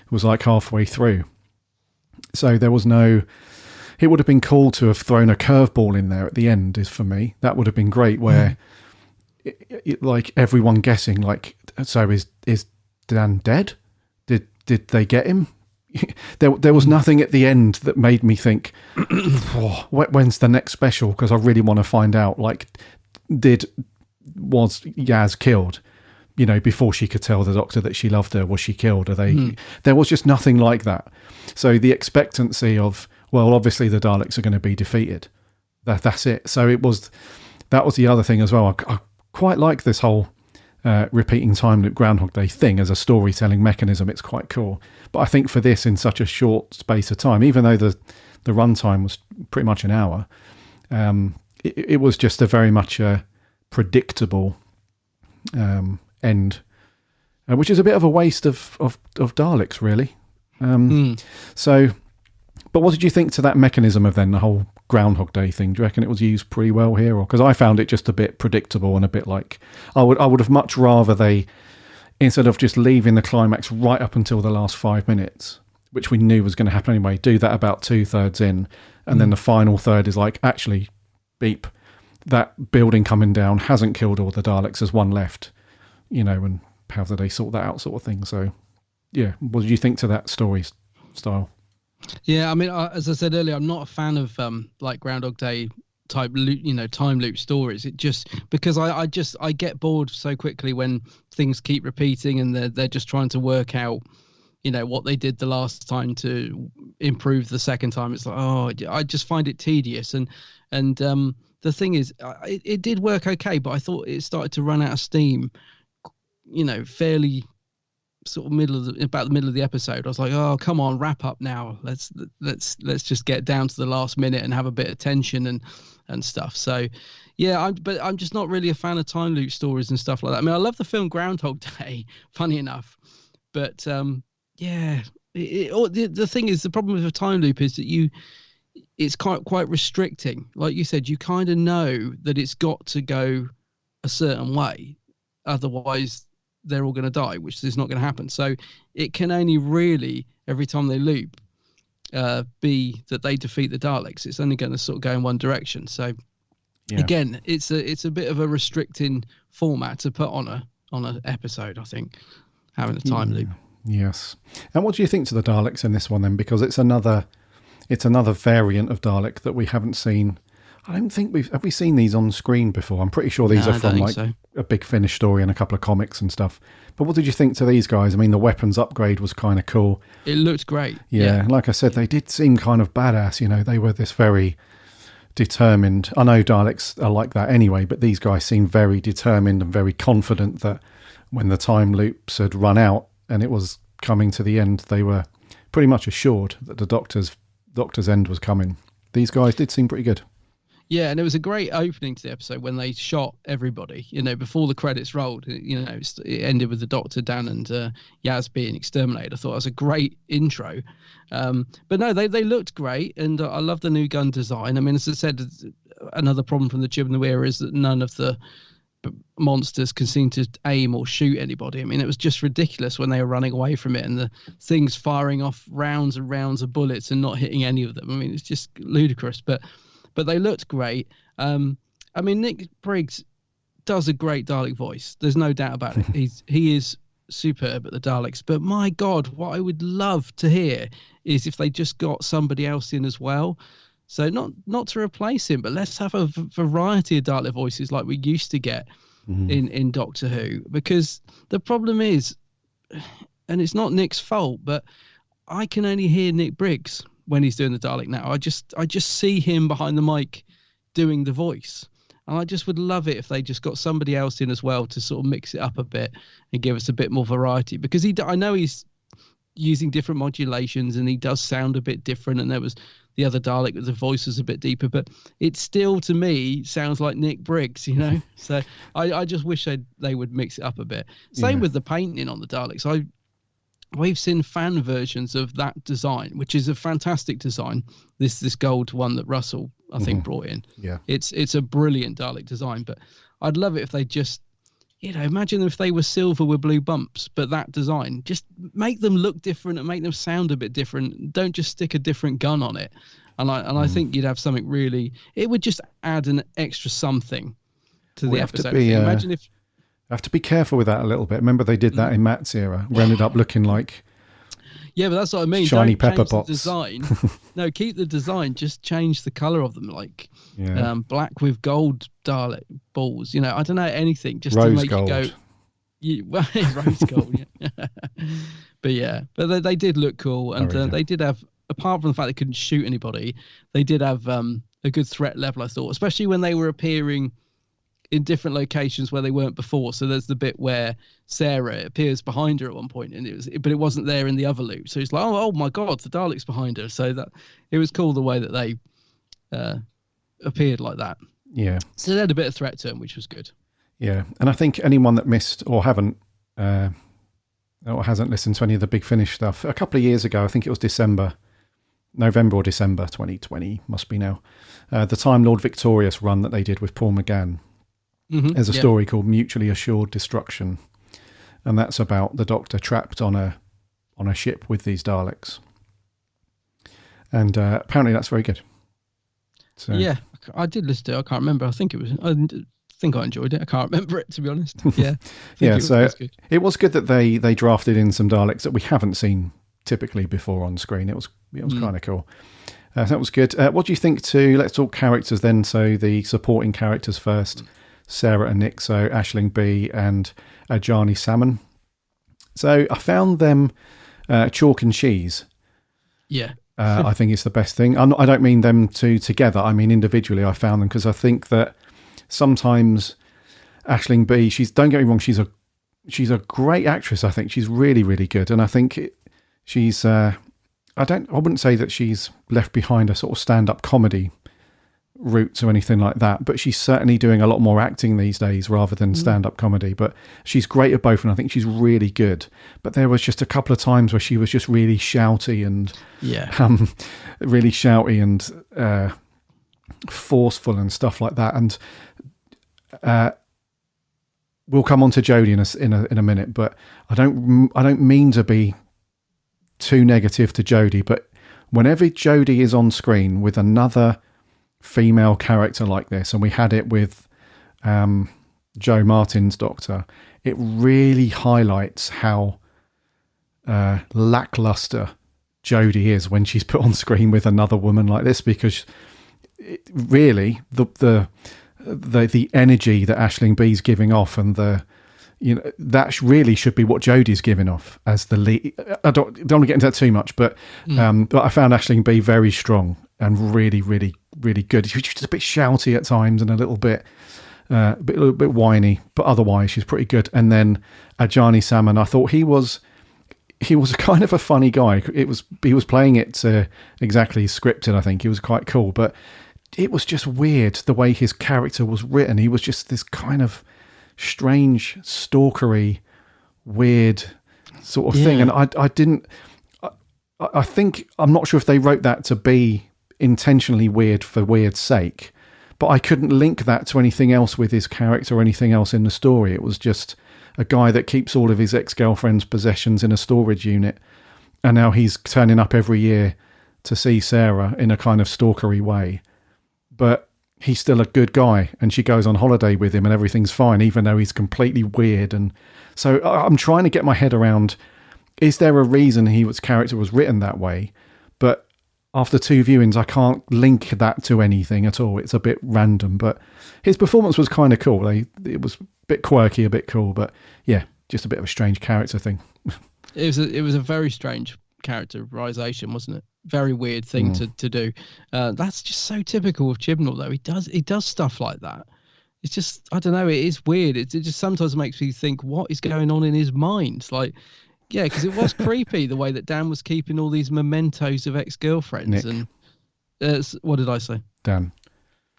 was like halfway through. So there was it would have been cool to have thrown a curveball in there at the end, is for me. That would have been great, where like everyone guessing, like, so is Dan dead? Did they get him? There was nothing at the end that made me think, when's the next special? Because I really want to find out, like, was Yaz killed? Before she could tell the Doctor that she loved her, was she killed? There was just nothing like that. So the expectancy of, well, obviously the Daleks are going to be defeated. That's it. So that was the other thing as well. I quite like this whole repeating time loop Groundhog Day thing as a storytelling mechanism. It's quite cool. But I think for this, in such a short space of time, even though the runtime was pretty much an hour, it was just a very much predictable end, which is a bit of a waste of Daleks, really. So, but what did you think to that mechanism of then the whole Groundhog Day thing? Do you reckon it was used pretty well here? Or because I found it just a bit predictable and a bit like, I would have much rather they, instead of just leaving the climax right up until the last 5 minutes, which we knew was going to happen anyway, do that about 2/3 in, and then the final third is like, actually, beep, that building coming down hasn't killed all the Daleks, there's one left, and how do they sort that out, sort of thing. So, yeah, what did you think to that story style? Yeah, I mean, as I said earlier, I'm not a fan of like Groundhog Day type loop, time loop stories. It just, because I get bored so quickly when things keep repeating and they're just trying to work out, what they did the last time to improve the second time. It's like, I just find it tedious. And the thing is, it did work okay, but I thought it started to run out of steam, fairly sort of about the middle of the episode. I was like, oh, come on, wrap up now. Let's just get down to the last minute and have a bit of tension and stuff. So yeah, but I'm just not really a fan of time loop stories and stuff like that. I mean, I love the film Groundhog Day, funny enough, but the thing is, the problem with a time loop is that it's quite restricting. Like you said, you kind of know that it's got to go a certain way, otherwise they're all going to die, which is not going to happen. So it can only really, every time they loop, be that they defeat the Daleks. It's only going to sort of go in one direction. So again, it's a bit of a restricting format to put on an episode, I think, having a time loop. Yes. And what do you think to the Daleks in this one then? Because it's another variant of Dalek that we haven't seen. I don't think have we seen these on screen before? I'm pretty sure these are from a Big Finish story and a couple of comics and stuff. But what did you think to these guys? I mean, the weapons upgrade was kind of cool. It looked great. Yeah, like I said, they did seem kind of badass. They were this very determined. I know Daleks are like that anyway, but these guys seemed very determined and very confident that when the time loops had run out and it was coming to the end, they were pretty much assured that the Doctor's end was coming. These guys did seem pretty good. Yeah, and it was a great opening to the episode when they shot everybody, before the credits rolled. It ended with the Doctor, Dan, and Yaz being exterminated. I thought it was a great intro. But no, they looked great, and I love the new gun design. I mean, as I said, another problem from the Jib and the Weir is that none of the monsters can seem to aim or shoot anybody. I mean, it was just ridiculous when they were running away from it and the things firing off rounds and rounds of bullets and not hitting any of them. I mean, it's just ludicrous, but they looked great. I mean, Nick Briggs does a great Dalek voice. There's no doubt about it. He is superb at the Daleks. But my God, what I would love to hear is if they just got somebody else in as well. So not to replace him, but let's have a variety of Dalek voices like we used to get in Doctor Who. Because the problem is, and it's not Nick's fault, but I can only hear Nick Briggs when he's doing the Dalek now. I just see him behind the mic doing the voice. And I just would love it if they just got somebody else in as well to sort of mix it up a bit and give us a bit more variety. Because I know he's using different modulations and he does sound a bit different. And there was the other Dalek with the voice was a bit deeper, but it still, to me, sounds like Nick Briggs, So I just wish they would mix it up a bit. Same with the painting on the Daleks. We've seen fan versions of that design, which is a fantastic design. This gold one that Russell, I think, brought in. Yeah, it's a brilliant Dalek design. But I'd love it if they just, imagine if they were silver with blue bumps, but that design, just make them look different and make them sound a bit different. Don't just stick a different gun on it. And I think you'd have something really. It would just add an extra something to the episode. Imagine if. I have to be careful with that a little bit. Remember they did that in Matt's era. We ended up looking like that's what I mean. Shiny Don't pepper change pots. The design. No, keep the design. Just change the color of them, like black with gold Dalek balls. I don't know, anything just rose to make gold. You go. Rose gold. Yeah. But they did look cool, and they did have. Apart from the fact they couldn't shoot anybody, they did have a good threat level. I thought, especially when they were appearing in different locations where they weren't before. So there's the bit where Sarah appears behind her at one point, and it wasn't there in the other loop. So it's like, oh my God, the Dalek's behind her. So that it was cool the way that they appeared like that. Yeah. So they had a bit of threat to them, which was good. Yeah, and I think anyone that missed or haven't or hasn't listened to any of the Big Finish stuff, a couple of years ago, I think it was November or December 2020, must be now, the Time Lord Victorious run that they did with Paul McGann. There's a story called Mutually Assured Destruction, and that's about the Doctor trapped on a ship with these Daleks, and apparently that's very good. So, yeah, I did listen to it. I can't remember. I think I enjoyed it. I can't remember it, to be honest. Yeah, it was good that they drafted in some Daleks that we haven't seen typically before on screen. It was kind of cool. So that was good. What do you think let's talk characters then. So the supporting characters first. Sarah and Nick, so Aisling B and Ajani Salmon. So I found them chalk and cheese. Yeah. I think it's the best thing. I don't mean them two together. I mean individually I found them, because I think that sometimes Aisling B, don't get me wrong, she's a great actress. I think she's really, really good. And I think she's, I wouldn't say that she's left behind a sort of stand-up comedy route or anything like that, but she's certainly doing a lot more acting these days rather than stand-up comedy. But she's great at both, and I think she's really good. But there was just a couple of times where she was just really shouty and forceful and stuff like that. And we'll come on to Jodie in a minute, but I don't mean to be too negative to Jodie, but whenever Jodie is on screen with another female character like this, and we had it with Joe Martin's Doctor, it really highlights how lackluster Jodie is when she's put on screen with another woman like this, because really the energy that Aisling B's giving off, and that really should be what Jodie's giving off as the lead. I don't want to get into that too much, but I found Aisling B very strong and really, really, really good. She's just a bit shouty at times and a little bit whiny, but otherwise she's pretty good. And then Ajani Salmon, I thought he was he was kind of a funny guy. He was playing it exactly scripted. I think he was quite cool, but it was just weird the way his character was written. He was just this kind of strange, stalkery, weird sort of thing. And I think, I'm not sure if they wrote that to be intentionally weird for weird's sake, but I couldn't link that to anything else with his character or anything else in the story. It was just a guy that keeps all of his ex-girlfriend's possessions in a storage unit, and now he's turning up every year to see Sarah in a kind of stalkery way. But he's still a good guy, and she goes on holiday with him and everything's fine, even though he's completely weird. And so I'm trying to get my head around, is there a reason his character was written that way? But after 2 viewings, I can't link that to anything at all. It's a bit random, but his performance was kind of cool. It was a bit quirky, a bit cool, but yeah, just a bit of a strange character thing. It was a very strange characterization, wasn't it? Very weird thing to do. That's just so typical of Chibnall, though. He does stuff like that. It's just, I don't know, it is weird. It just sometimes makes me think, what is going on in his mind? Like, yeah, because it was creepy the way that Dan was keeping all these mementos of ex-girlfriends. Nick. And what did I say? Dan.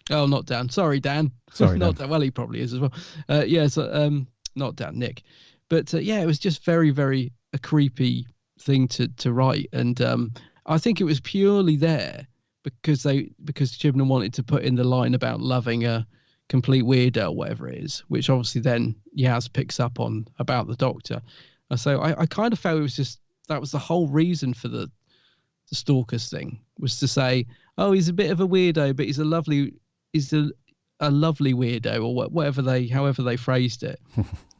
Oh, not Dan. Sorry, Dan. Sorry, not Dan. Dan. Well, he probably is as well. Not Dan, Nick. But yeah, it was just very, very a creepy thing to write. And I think it was purely there because Chibnall wanted to put in the line about loving a complete weirdo, or whatever it is, which obviously then Yaz picks up on about the Doctor. So I kind of felt it was just, that was the whole reason for the Stalkers thing, was to say, oh, he's a bit of a weirdo, but he's a lovely weirdo, or however they phrased it.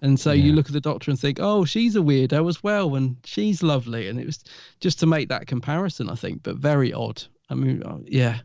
And so you look at the Doctor and think, oh, she's a weirdo as well, and she's lovely. And it was just to make that comparison, I think, but very odd. I mean, yeah,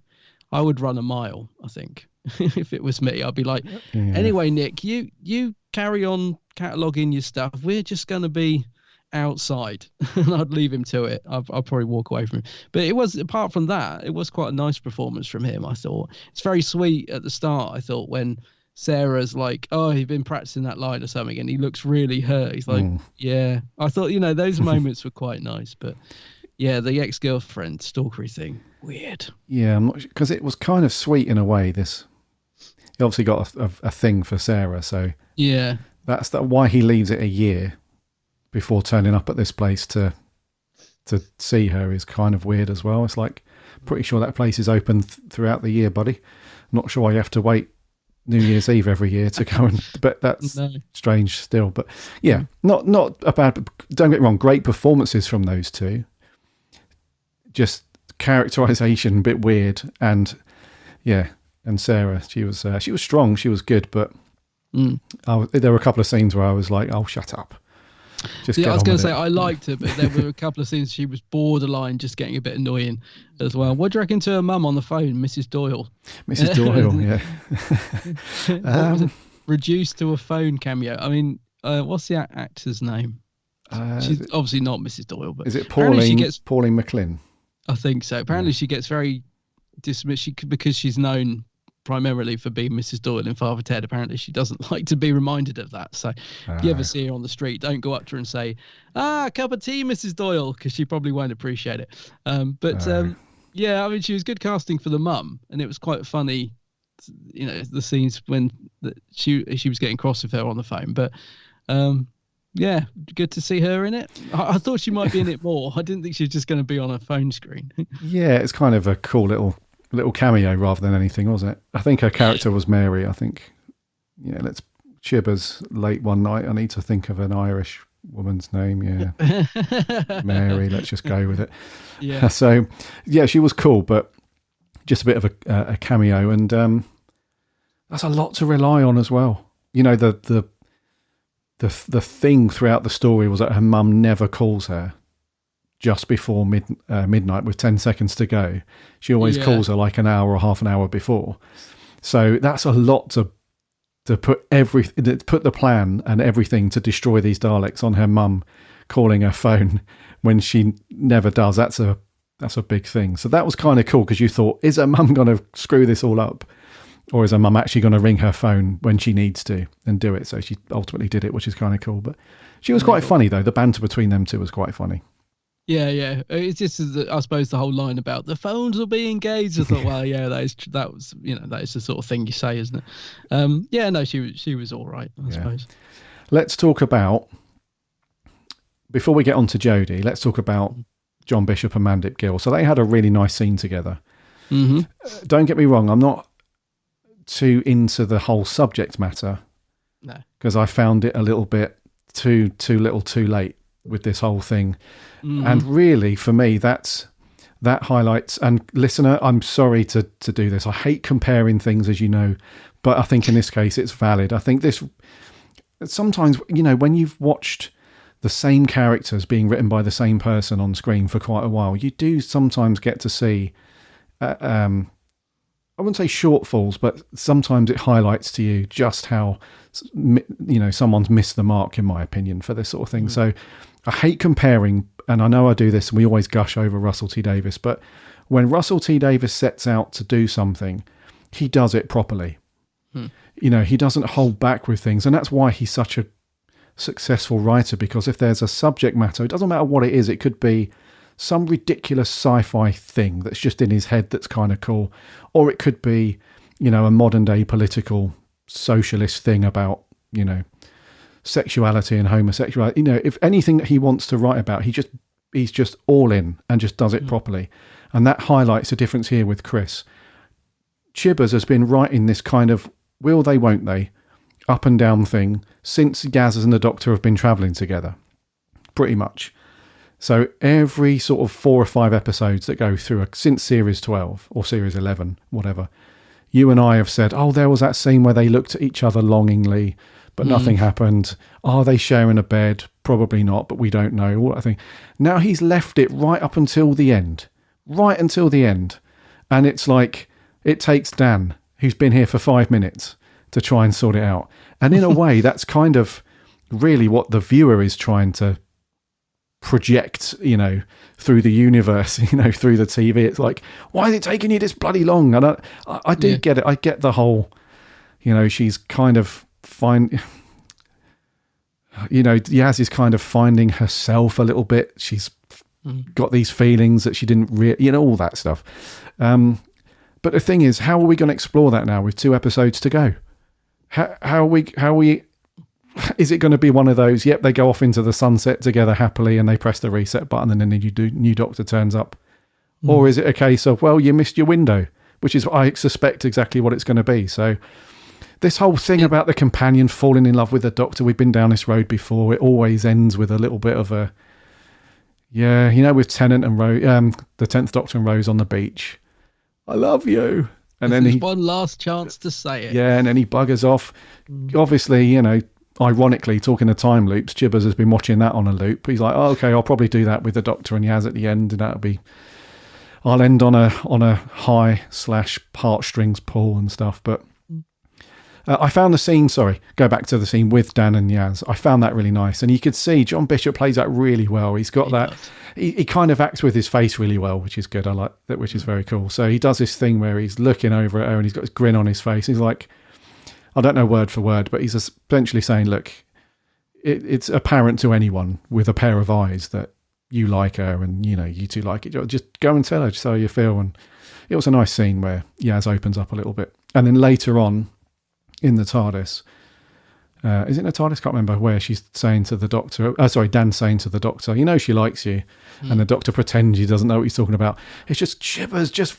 I would run a mile, I think. If it was me, I'd be like, anyway, Nick, you carry on cataloguing your stuff. We're just going to be outside. And I'd leave him to it. I'll probably walk away from him. But it was, apart from that, it was quite a nice performance from him, I thought. It's very sweet at the start, I thought, when Sarah's like, oh, you've been practicing that line or something, and he looks really hurt. He's like, yeah. I thought, those moments were quite nice. But yeah, the ex-girlfriend stalkery thing, weird. Yeah, I'm not, because it was kind of sweet in a way. He obviously got a thing for Sarah, so yeah, that's why he leaves it a year before turning up at this place to see her is kind of weird as well. It's like, pretty sure that place is open throughout the year, buddy. Not sure why you have to wait New Year's Eve every year to go and, but that's strange still. But yeah, not a bad, don't get me wrong, great performances from those two. Just characterization a bit weird, and yeah. And Sarah, she was strong, she was good, but there were a couple of scenes where I was like, "Oh, shut up!" I was going to say I liked her, but there were a couple of scenes she was borderline, just getting a bit annoying as well. What do you reckon to her mum on the phone, Mrs. Doyle? Mrs. Doyle, yeah. Reduced to a phone cameo. I mean, what's the actor's name? She's obviously not Mrs. Doyle, but is it Pauline McLean? I think so. Apparently, she gets very dismissed because she's known primarily for being Mrs. Doyle in Father Ted. Apparently she doesn't like to be reminded of that, so if you ever see her on the street, don't go up to her and say, cup of tea, Mrs. Doyle, because she probably won't appreciate it. Yeah, I mean, she was good casting for the mum, and it was quite funny, the scenes when she was getting cross with her on the phone. But yeah, good to see her in it. I thought she might be in it more. I didn't think she was just going to be on a phone screen. Yeah, it's kind of a cool little cameo rather than anything, wasn't it? I think her character was Mary. I think, let's Chibber's late one night. I need to think of an Irish woman's name. Yeah, Mary. Let's just go with it. Yeah. So, yeah, she was cool, but just a bit of a cameo, and that's a lot to rely on as well. The thing throughout the story was that her mum never calls her just before midnight with 10 seconds to go. She always calls her like an hour or half an hour before. So that's a lot to put the plan and everything to destroy these Daleks on her mum calling her phone when she never does. That's a big thing. So that was kind of cool, because you thought, is her mum going to screw this all up? Or is her mum actually going to ring her phone when she needs to and do it? So she ultimately did it, which is kind of cool. But she was quite funny, though. The banter between them two was quite funny. Yeah. It's just, I suppose, the whole line about the phones will be engaged. I thought, well, yeah, that is the sort of thing you say, isn't it? She was all right, I suppose. Let's talk about, before we get on to Jodie, let's talk about John Bishop and Mandip Gill. So they had a really nice scene together. Mm-hmm. Don't get me wrong, I'm not too into the whole subject matter. No. Because I found it a little bit too little too late with this whole thing. And really, for me, that highlights, and listener, I'm sorry to do this. I hate comparing things, as you know, but I think in this case it's valid. I think this, sometimes, when you've watched the same characters being written by the same person on screen for quite a while, you do sometimes get to see, I wouldn't say shortfalls, but sometimes it highlights to you just how, someone's missed the mark, in my opinion, for this sort of thing. So I hate comparing, and I know I do this, and we always gush over Russell T Davies, but when Russell T Davies sets out to do something, he does it properly. He doesn't hold back with things, and that's why he's such a successful writer, because if there's a subject matter, it doesn't matter what it is, it could be some ridiculous sci-fi thing that's just in his head that's kind of cool, or it could be, a modern day political socialist thing about, sexuality and homosexuality. If anything that he wants to write about, he's just all in and just does it properly. And that highlights the difference here with Chris. Chibbers has been writing this kind of will they, won't they, up and down thing since Gaz and the Doctor have been travelling together, pretty much. So every sort of 4 or 5 episodes that go through since series 12 or series 11, whatever, you and I have said, oh, there was that scene where they looked at each other longingly, but nothing happened. Are they sharing a bed? Probably not, but we don't know. All that thing. Now he's left it right up until the end. And it's like, it takes Dan, who's been here for 5 minutes, to try and sort it out. And in a way, that's kind of really what the viewer is trying to project, through the universe, through the TV. It's like, why is it taking you this bloody long? And I do get it. I get the whole, she's kind of Yaz is kind of finding herself a little bit. She's got these feelings that she didn't really, all that stuff. But the thing is, how are we going to explore that now with 2 episodes to go? How are we, is it going to be one of those, yep, they go off into the sunset together happily and they press the reset button and then the new Doctor turns up? Or is it a case of, well, you missed your window, which is, I suspect, exactly what it's going to be. So this whole thing about the companion falling in love with the Doctor, we've been down this road before. It always ends with a little bit of a, with Tennant and Rose, the 10th Doctor and Rose on the beach. I love you. And then one last chance to say it. Yeah, and then he buggers off. Obviously, ironically, talking of time loops, Chibbers has been watching that on a loop. He's like, oh, okay, I'll probably do that with the Doctor and Yaz at the end, and I'll end on a high / heartstrings pull and stuff. But I found the scene, go back to the scene with Dan and Yaz. I found that really nice. And you could see John Bishop plays that really well. He's got that. He kind of acts with his face really well, which is good. I like that, which is very cool. So he does this thing where he's looking over at her and he's got this grin on his face. He's like, I don't know word for word, but he's essentially saying, look, it's apparent to anyone with a pair of eyes that you like her and, you two like it. Just go and tell her just how you feel. And it was a nice scene where Yaz opens up a little bit. And then later on in the TARDIS, is it in the TARDIS? Can't remember, where she's saying to the Doctor, Dan's saying to the Doctor, she likes you. And the Doctor pretends he doesn't know what he's talking about. It's just Chibbers, just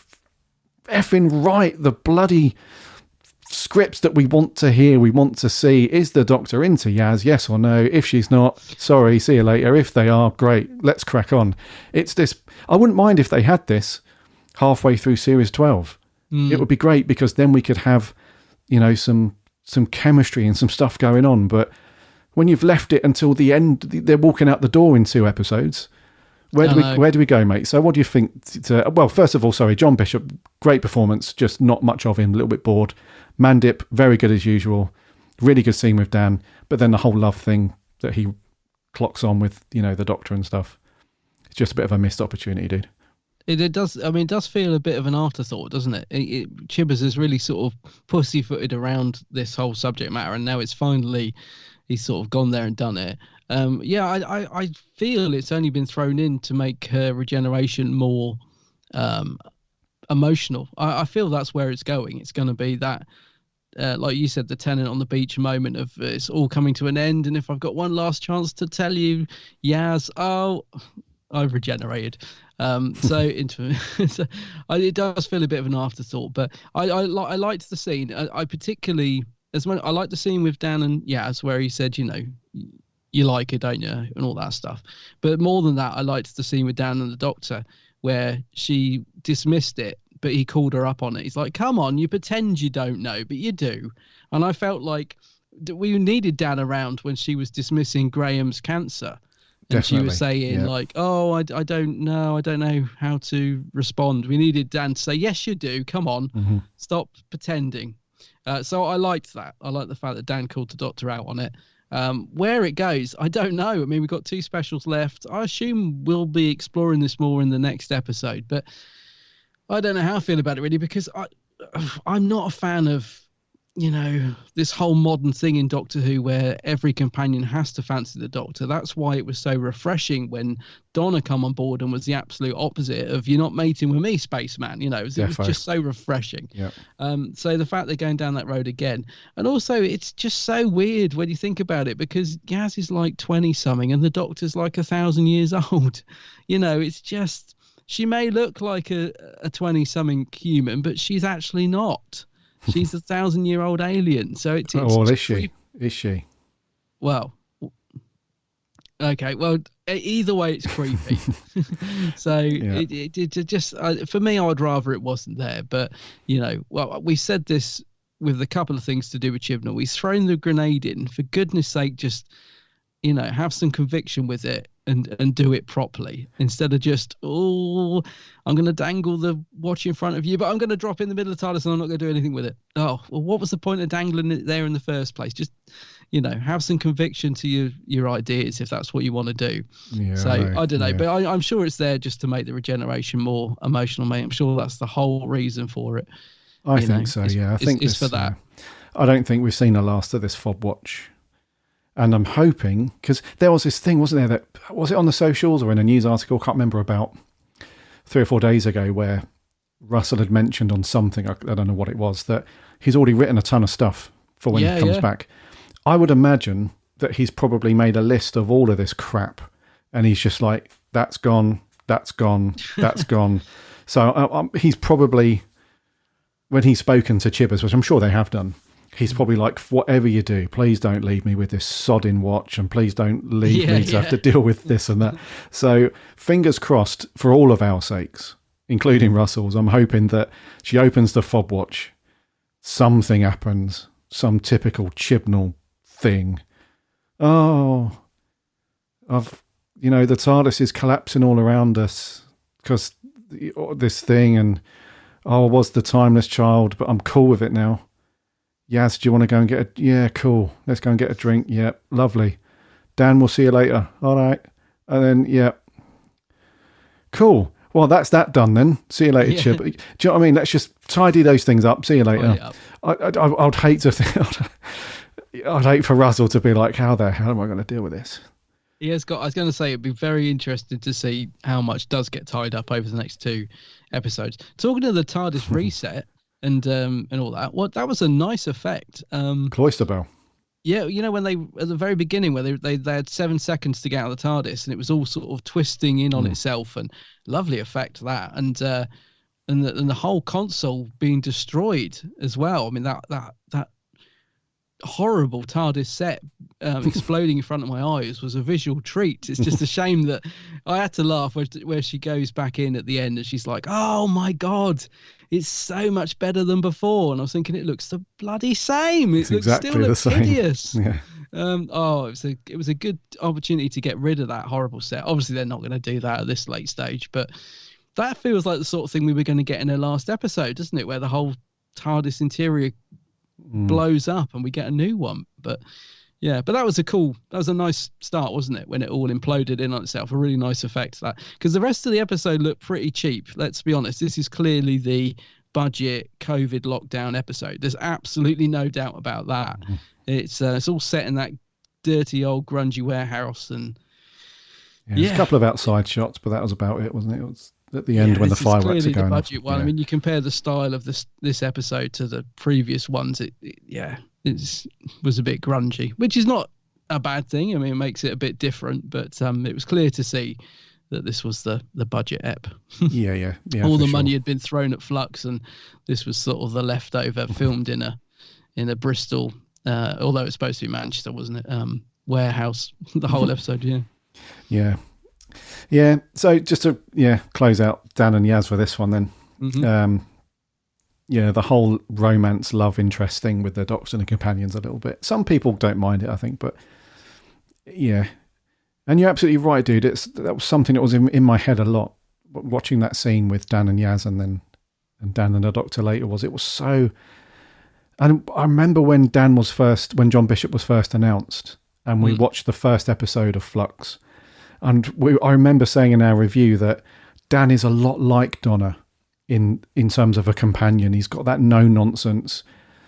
effing right. The bloody scripts that we want to hear, we want to see. Is the Doctor into Yaz? Yes or no? If she's not, sorry, see you later. If they are, great, let's crack on. It's this. I wouldn't mind if they had this halfway through series 12. It would be great, because then we could have, some chemistry and some stuff going on. But when you've left it until the end, they're walking out the door in 2 episodes. Where do we go, mate? So what do you think? Well, first of all, John Bishop, great performance, just not much of him, a little bit bored. Mandip, very good as usual. Really good scene with Dan. But then the whole love thing that he clocks on with, the Doctor and stuff. It's just a bit of a missed opportunity, dude. It does. I mean, it does feel a bit of an afterthought, doesn't it? Chibbers has really sort of pussyfooted around this whole subject matter, and now it's finally he's sort of gone there and done it. Yeah, I feel it's only been thrown in to make her regeneration more emotional. I feel that's where it's going. It's going to be that, like you said, the tenant on the beach moment of it's all coming to an end, and if I've got one last chance to tell you, Yaz, oh, I've regenerated. So it does feel a bit of an afterthought, but I liked the scene. I particularly I liked the scene with Dan and Yaz where he said, you know, you like her, don't you, and all that stuff. But more than that, I liked the scene with Dan and the Doctor where she dismissed it, but he called her up on it. He's like, come on, you pretend you don't know, but you do. And I felt like we needed Dan around when she was dismissing Graham's cancer. And Definitely. she was saying, like, oh, I don't know how to respond. We needed Dan to say, yes, you do. Come on, stop pretending. So I liked that. I liked the fact that Dan called the Doctor out on it. Where it goes, I don't know. I mean, we've got 2 specials left. I assume we'll be exploring this more in the next episode, but I don't know how I feel about it really, because I'm not a fan of, you know, this whole modern thing in Doctor Who where every companion has to fancy the Doctor. That's why it was so refreshing when Donna come on board and was the absolute opposite of, you're not mating with me, spaceman. You know, it was just so refreshing. Yeah. So the fact they're going down that road again, and also it's just so weird when you think about it, because Yaz is like 20 something and the Doctor's like 1,000 years old. You know, it's just, she may look like a 20 something human, but she's actually not. She's 1,000-year-old alien. So it's is she? Is she? Well, okay. Well, either way, it's creepy. So it just for me, I would rather it wasn't there. But you know, well, we said this with a couple of things to do with Chibnall. He's thrown the grenade in. For goodness sake, just, you know, have some conviction with it and do it properly, instead of just, oh, I'm going to dangle the watch in front of you, but I'm going to drop in the middle of the TARDIS and I'm not going to do anything with it. Oh, well, what was the point of dangling it there in the first place? Just, you know, have some conviction to your ideas if that's what you want to do. Yeah, so I don't know, but I'm sure it's there just to make the regeneration more emotional, mate. I'm sure that's the whole reason for it. I think so. I think it's for that. I don't think we've seen the last of this fob watch. And I'm hoping, because there was this thing, wasn't there, that, was it on the socials or in a news article, I can't remember, about 3 or 4 days ago, where Russell had mentioned on something, I don't know what it was, that he's already written a ton of stuff for when he comes back. I would imagine that he's probably made a list of all of this crap, and he's just like, that's gone, that's gone, that's gone. So he's probably, when he's spoken to Chibbers, which I'm sure they have done, he's probably like, whatever you do, please don't leave me with this sodding watch, and please don't leave me to have to deal with this and that. So fingers crossed for all of our sakes, including Russell's. I'm hoping that she opens the fob watch, something happens, some typical Chibnall thing. Oh, the TARDIS is collapsing all around us because this thing, and I was the timeless child, but I'm cool with it now. Yaz, do you want to go and get a... Yeah, cool. Let's go and get a drink. Yeah, lovely. Dan, we'll see you later. All right. And then, yeah. Cool. Well, that's that done then. See you later, Chib. Do you know what I mean? Let's just tidy those things up. See you later. I'd hate to... I'd hate for Russell to be like, how the hell am I going to deal with this? He has got... I was going to say, it'd be very interesting to see how much does get tied up over the next 2 episodes. Talking of the TARDIS reset... And all that. Well, that was a nice effect. Cloister bell. Yeah, you know, when they at the very beginning where they had 7 seconds to get out of the TARDIS, and it was all sort of twisting in on itself, and lovely effect that, and the whole console being destroyed as well. I mean that horrible TARDIS set exploding in front of my eyes was a visual treat. It's just a shame that I had to laugh where she goes back in at the end and she's like, oh my God, it's so much better than before. And I was thinking, it looks the bloody same. It looks exactly still looks hideous. Yeah. It was a good opportunity to get rid of that horrible set. Obviously, they're not going to do that at this late stage, but that feels like the sort of thing we were going to get in the last episode, doesn't it? Where the whole TARDIS interior blows up and we get a new one. But Yeah, but that was a nice start, wasn't it? When it all imploded in on itself, a really nice effect. That because the rest of the episode looked pretty cheap. Let's be honest. This is clearly the budget COVID lockdown episode. There's absolutely no doubt about that. Mm-hmm. It's all set in that dirty old grungy warehouse, and there's a couple of outside shots, but that was about it, wasn't it? It was at the end when the fireworks are going the off. budget one. I mean, you compare the style of this episode to the previous ones. It was a bit grungy, which is not a bad thing. I mean, it makes it a bit different, but it was clear to see that this was the budget ep. Yeah. All the money had been thrown at Flux, and this was sort of the leftover, filmed in a Bristol, although it's supposed to be Manchester, wasn't it? Warehouse, the whole episode. Yeah. So just to close out Dan and Yaz for this one then. Mm-hmm. The whole romance love interest thing with the Doctor and the companions a little bit. Some people don't mind it, I think, but yeah. And you're absolutely right, dude. That was something that was in my head a lot. Watching that scene with Dan and Yaz, and Dan and the Doctor later it was so. And I remember when John Bishop was first announced, and we watched the first episode of Flux, and I remember saying in our review that Dan is a lot like Donna. In terms of a companion, he's got that no nonsense,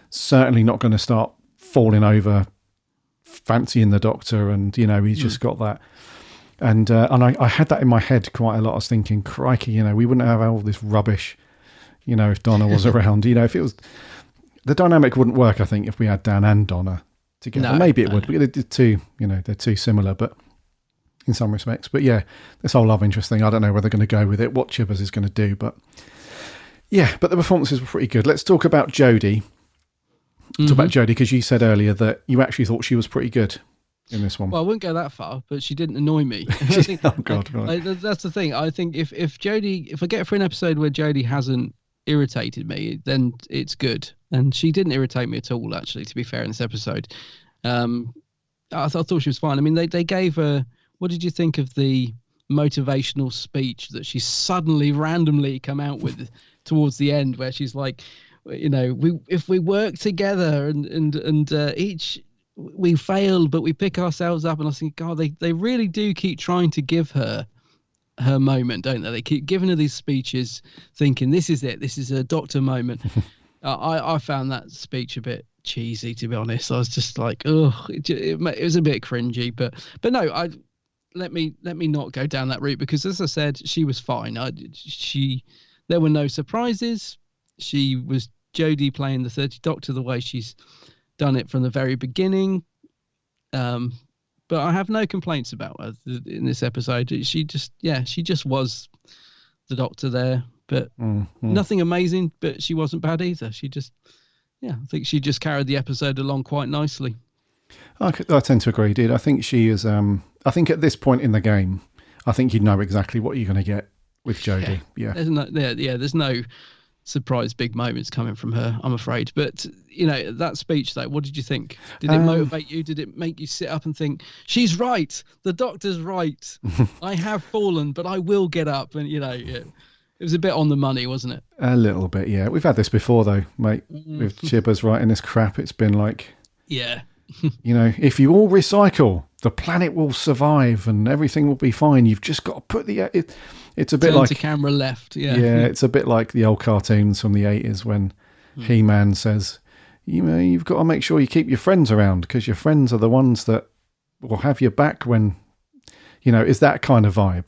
certainly not going to start falling over fancying the Doctor, and he's just got that, and I had that in my head quite a lot. I was thinking, crikey, we wouldn't have all this rubbish, if Donna was around. If it was, the dynamic wouldn't work, I think, if we had Dan and Donna together. Maybe it would, but they're too similar, but in some respects. But yeah, this whole love interest thing, I don't know where they're going to go with it, what Chibbers is going to do, but yeah, but the performances were pretty good. Let's talk about Jodie. Talk about Jodie, because you said earlier that you actually thought she was pretty good in this one. Well, I wouldn't go that far, but she didn't annoy me. Oh God, right. That's the thing. I think if Jodie, if I get for an episode where Jodie hasn't irritated me, then it's good. And she didn't irritate me at all, actually, to be fair, in this episode. I thought she was fine. I mean, they gave her. What did you think of the motivational speech that she suddenly randomly come out with towards the end, where she's like, if we work together and each we fail, but we pick ourselves up. And I think, God, they really do keep trying to give her moment, don't they? They keep giving her these speeches, thinking this is it. This is a Doctor moment. I found that speech a bit cheesy, to be honest. I was just like, it was a bit cringy, but no, let me not go down that route, because as I said, she was fine. There were no surprises. She was Jodie playing the 30th Doctor the way she's done it from the very beginning. But I have no complaints about her in this episode. She just was the Doctor there, but nothing amazing, but she wasn't bad either. I think she just carried the episode along quite nicely. I tend to agree, dude. I think she is. I think at this point in the game, I think you know exactly what you're going to get with Jodie. Yeah. There's no surprise big moments coming from her, I'm afraid. But that speech, though, what did you think? Did it motivate you? Did it make you sit up and think, she's right, the Doctor's right, I have fallen, but I will get up? And it was a bit on the money, wasn't it? A little bit, yeah. We've had this before, though, mate. With Chibbers writing this crap, it's been like, yeah. If you all recycle, the planet will survive and everything will be fine. You've just got to put it's a bit Turn like to camera left. Yeah, it's a bit like the old cartoons from the 80s when He-Man says, you've got to make sure you keep your friends around, because your friends are the ones that will have your back when, is that kind of vibe.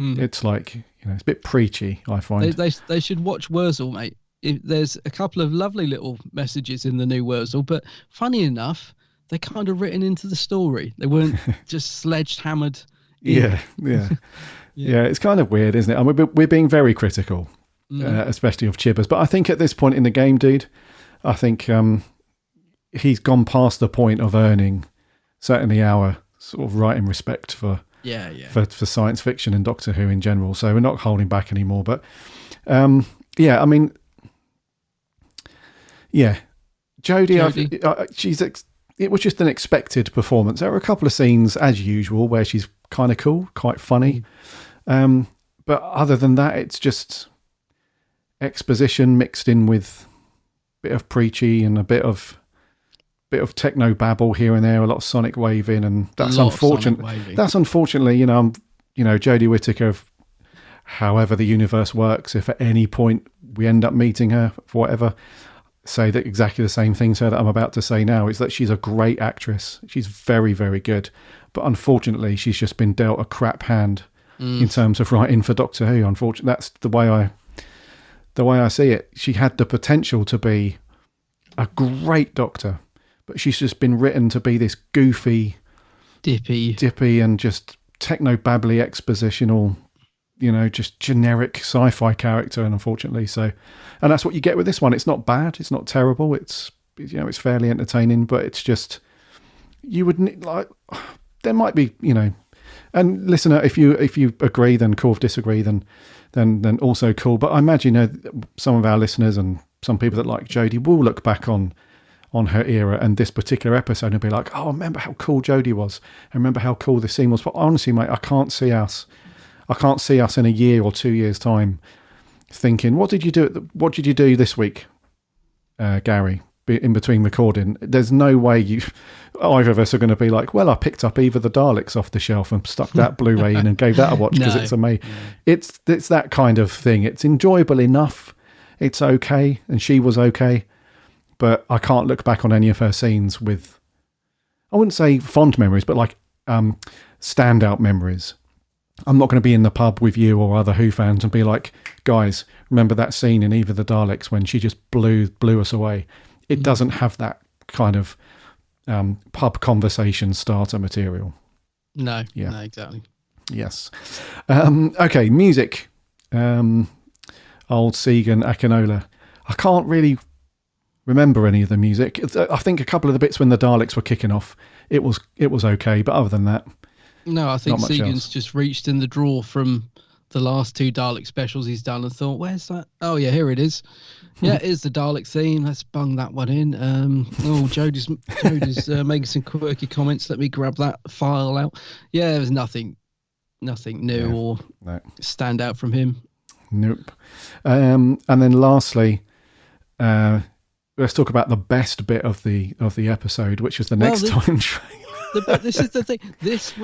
It's like, it's a bit preachy, I find. They should watch Wurzel, mate. There's a couple of lovely little messages in the new Wurzel, but funny enough, they're kind of written into the story. They weren't just sledgehammered. Yeah. It's kind of weird, isn't it? I mean, we're being very critical, especially of Chibbers. But I think at this point in the game, dude, I think he's gone past the point of earning certainly our sort of right and respect for science fiction and Doctor Who in general. So we're not holding back anymore. But I mean, Jodie. It was just an expected performance. There were a couple of scenes, as usual, where she's kind of cool, quite funny. But other than that, it's just exposition mixed in with a bit of preachy and a bit of bit of techno babble here and there, a lot of sonic waving, and that's lot of sonic unfortunate. waving. That's unfortunately, Jodie Whittaker. However, the universe works. If at any point we end up meeting her for whatever, say that exactly the same thing to her that I'm about to say now, is that she's a great actress. She's very, very good, but unfortunately, she's just been dealt a crap hand in terms of writing for Doctor Who. Unfortunately, that's the way I see it. She had the potential to be a great Doctor, but she's just been written to be this goofy, dippy, and just techno-babbly expositional, just generic sci-fi character. And unfortunately, and that's what you get with this one. It's not bad. It's not terrible. It's fairly entertaining, but it's just, you would there might be, and listener, if you agree, then cool. If disagree, then also cool. But I imagine some of our listeners and some people that like Jodie will look back on her era and this particular episode and be like, oh, I remember how cool Jodie was. I remember how cool this scene was. But honestly, mate, I can't see us in a year or 2 years' time thinking, what did you do this week, Gary, in between recording? There's no way either of us are going to be like, well, I picked up Eve of the Daleks off the shelf and stuck that Blu-ray in and gave that a watch because it's amazing. It's that kind of thing. It's enjoyable enough. It's okay. And she was okay. But I can't look back on any of her scenes with, I wouldn't say fond memories, but like standout memories. I'm not going to be in the pub with you or other Who fans and be like, guys, remember that scene in Eve of the Daleks when she just blew us away? It doesn't have that kind of pub conversation starter material. No, no, exactly. Yes. Okay, music. Old Segan Akinola. I can't really remember any of the music. I think a couple of the bits when the Daleks were kicking off, it was okay, but other than that, no, I think Segan's else. just reached in the drawer from the last 2 Dalek specials he's done and thought, where's that? Oh yeah, here it is. Yeah, it is the Dalek theme. Let's bung that one in. Jodie's making some quirky comments. Let me grab that file out. Yeah, there was nothing new or stand out from him. Nope. And then lastly, let's talk about the best bit of the episode, which was the next time trailer. This is the thing. This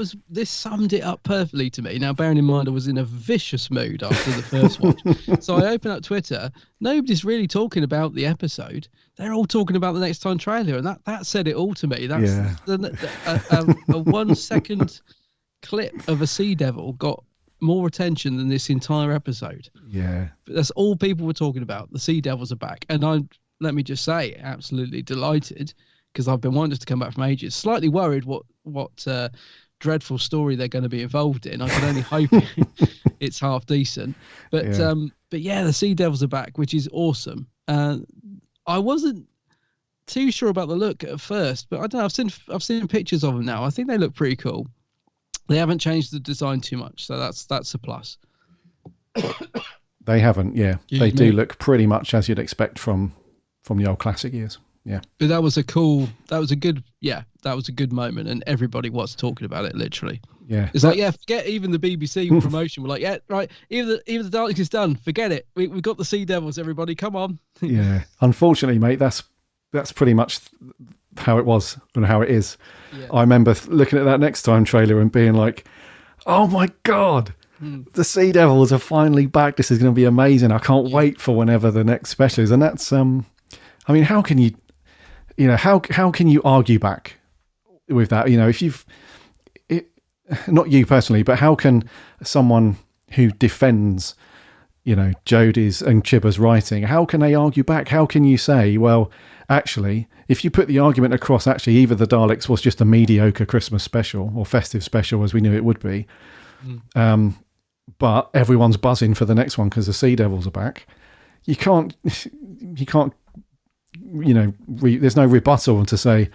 summed it up perfectly to me. Now, bearing in mind, I was in a vicious mood after the first watch, so I open up Twitter. Nobody's really talking about the episode. They're all talking about the next time trailer, and that said it all to me. That's a 1 second clip of a Sea Devil got more attention than this entire episode. Yeah, but that's all people were talking about. The Sea Devils are back, and let me just say, absolutely delighted. Because I've been wanting to come back from ages. Slightly worried what dreadful story they're going to be involved in. I can only hope it's half decent. But yeah, the Sea Devils are back, which is awesome. I wasn't too sure about the look at first, but I don't know. I've seen pictures of them now. I think they look pretty cool. They haven't changed the design too much, so that's a plus. They haven't. Yeah, they do look pretty much as you'd expect from the old classic years. Yeah, but that was a good moment, and everybody was talking about it. Literally, yeah. It's forget even the BBC promotion. We're like, yeah, right. Even the Daleks is done. Forget it. We've got the Sea Devils. Everybody, come on. Yeah. Unfortunately, mate, that's pretty much how it was and how it is. Yeah. I remember looking at that next time trailer and being like, oh my god. The Sea Devils are finally back. This is going to be amazing. I can't wait for whenever the next special is. And that's, I mean, how can you, how can you argue back with that? If not you personally, but how can someone who defends, Jodie's and Chibber's writing, how can they argue back? How can you say, well, actually, if you put the argument across, actually, either the Daleks was just a mediocre Christmas special or festive special, as we knew it would be, but everyone's buzzing for the next one because the Sea Devils are back. You can't, there's no rebuttal to say,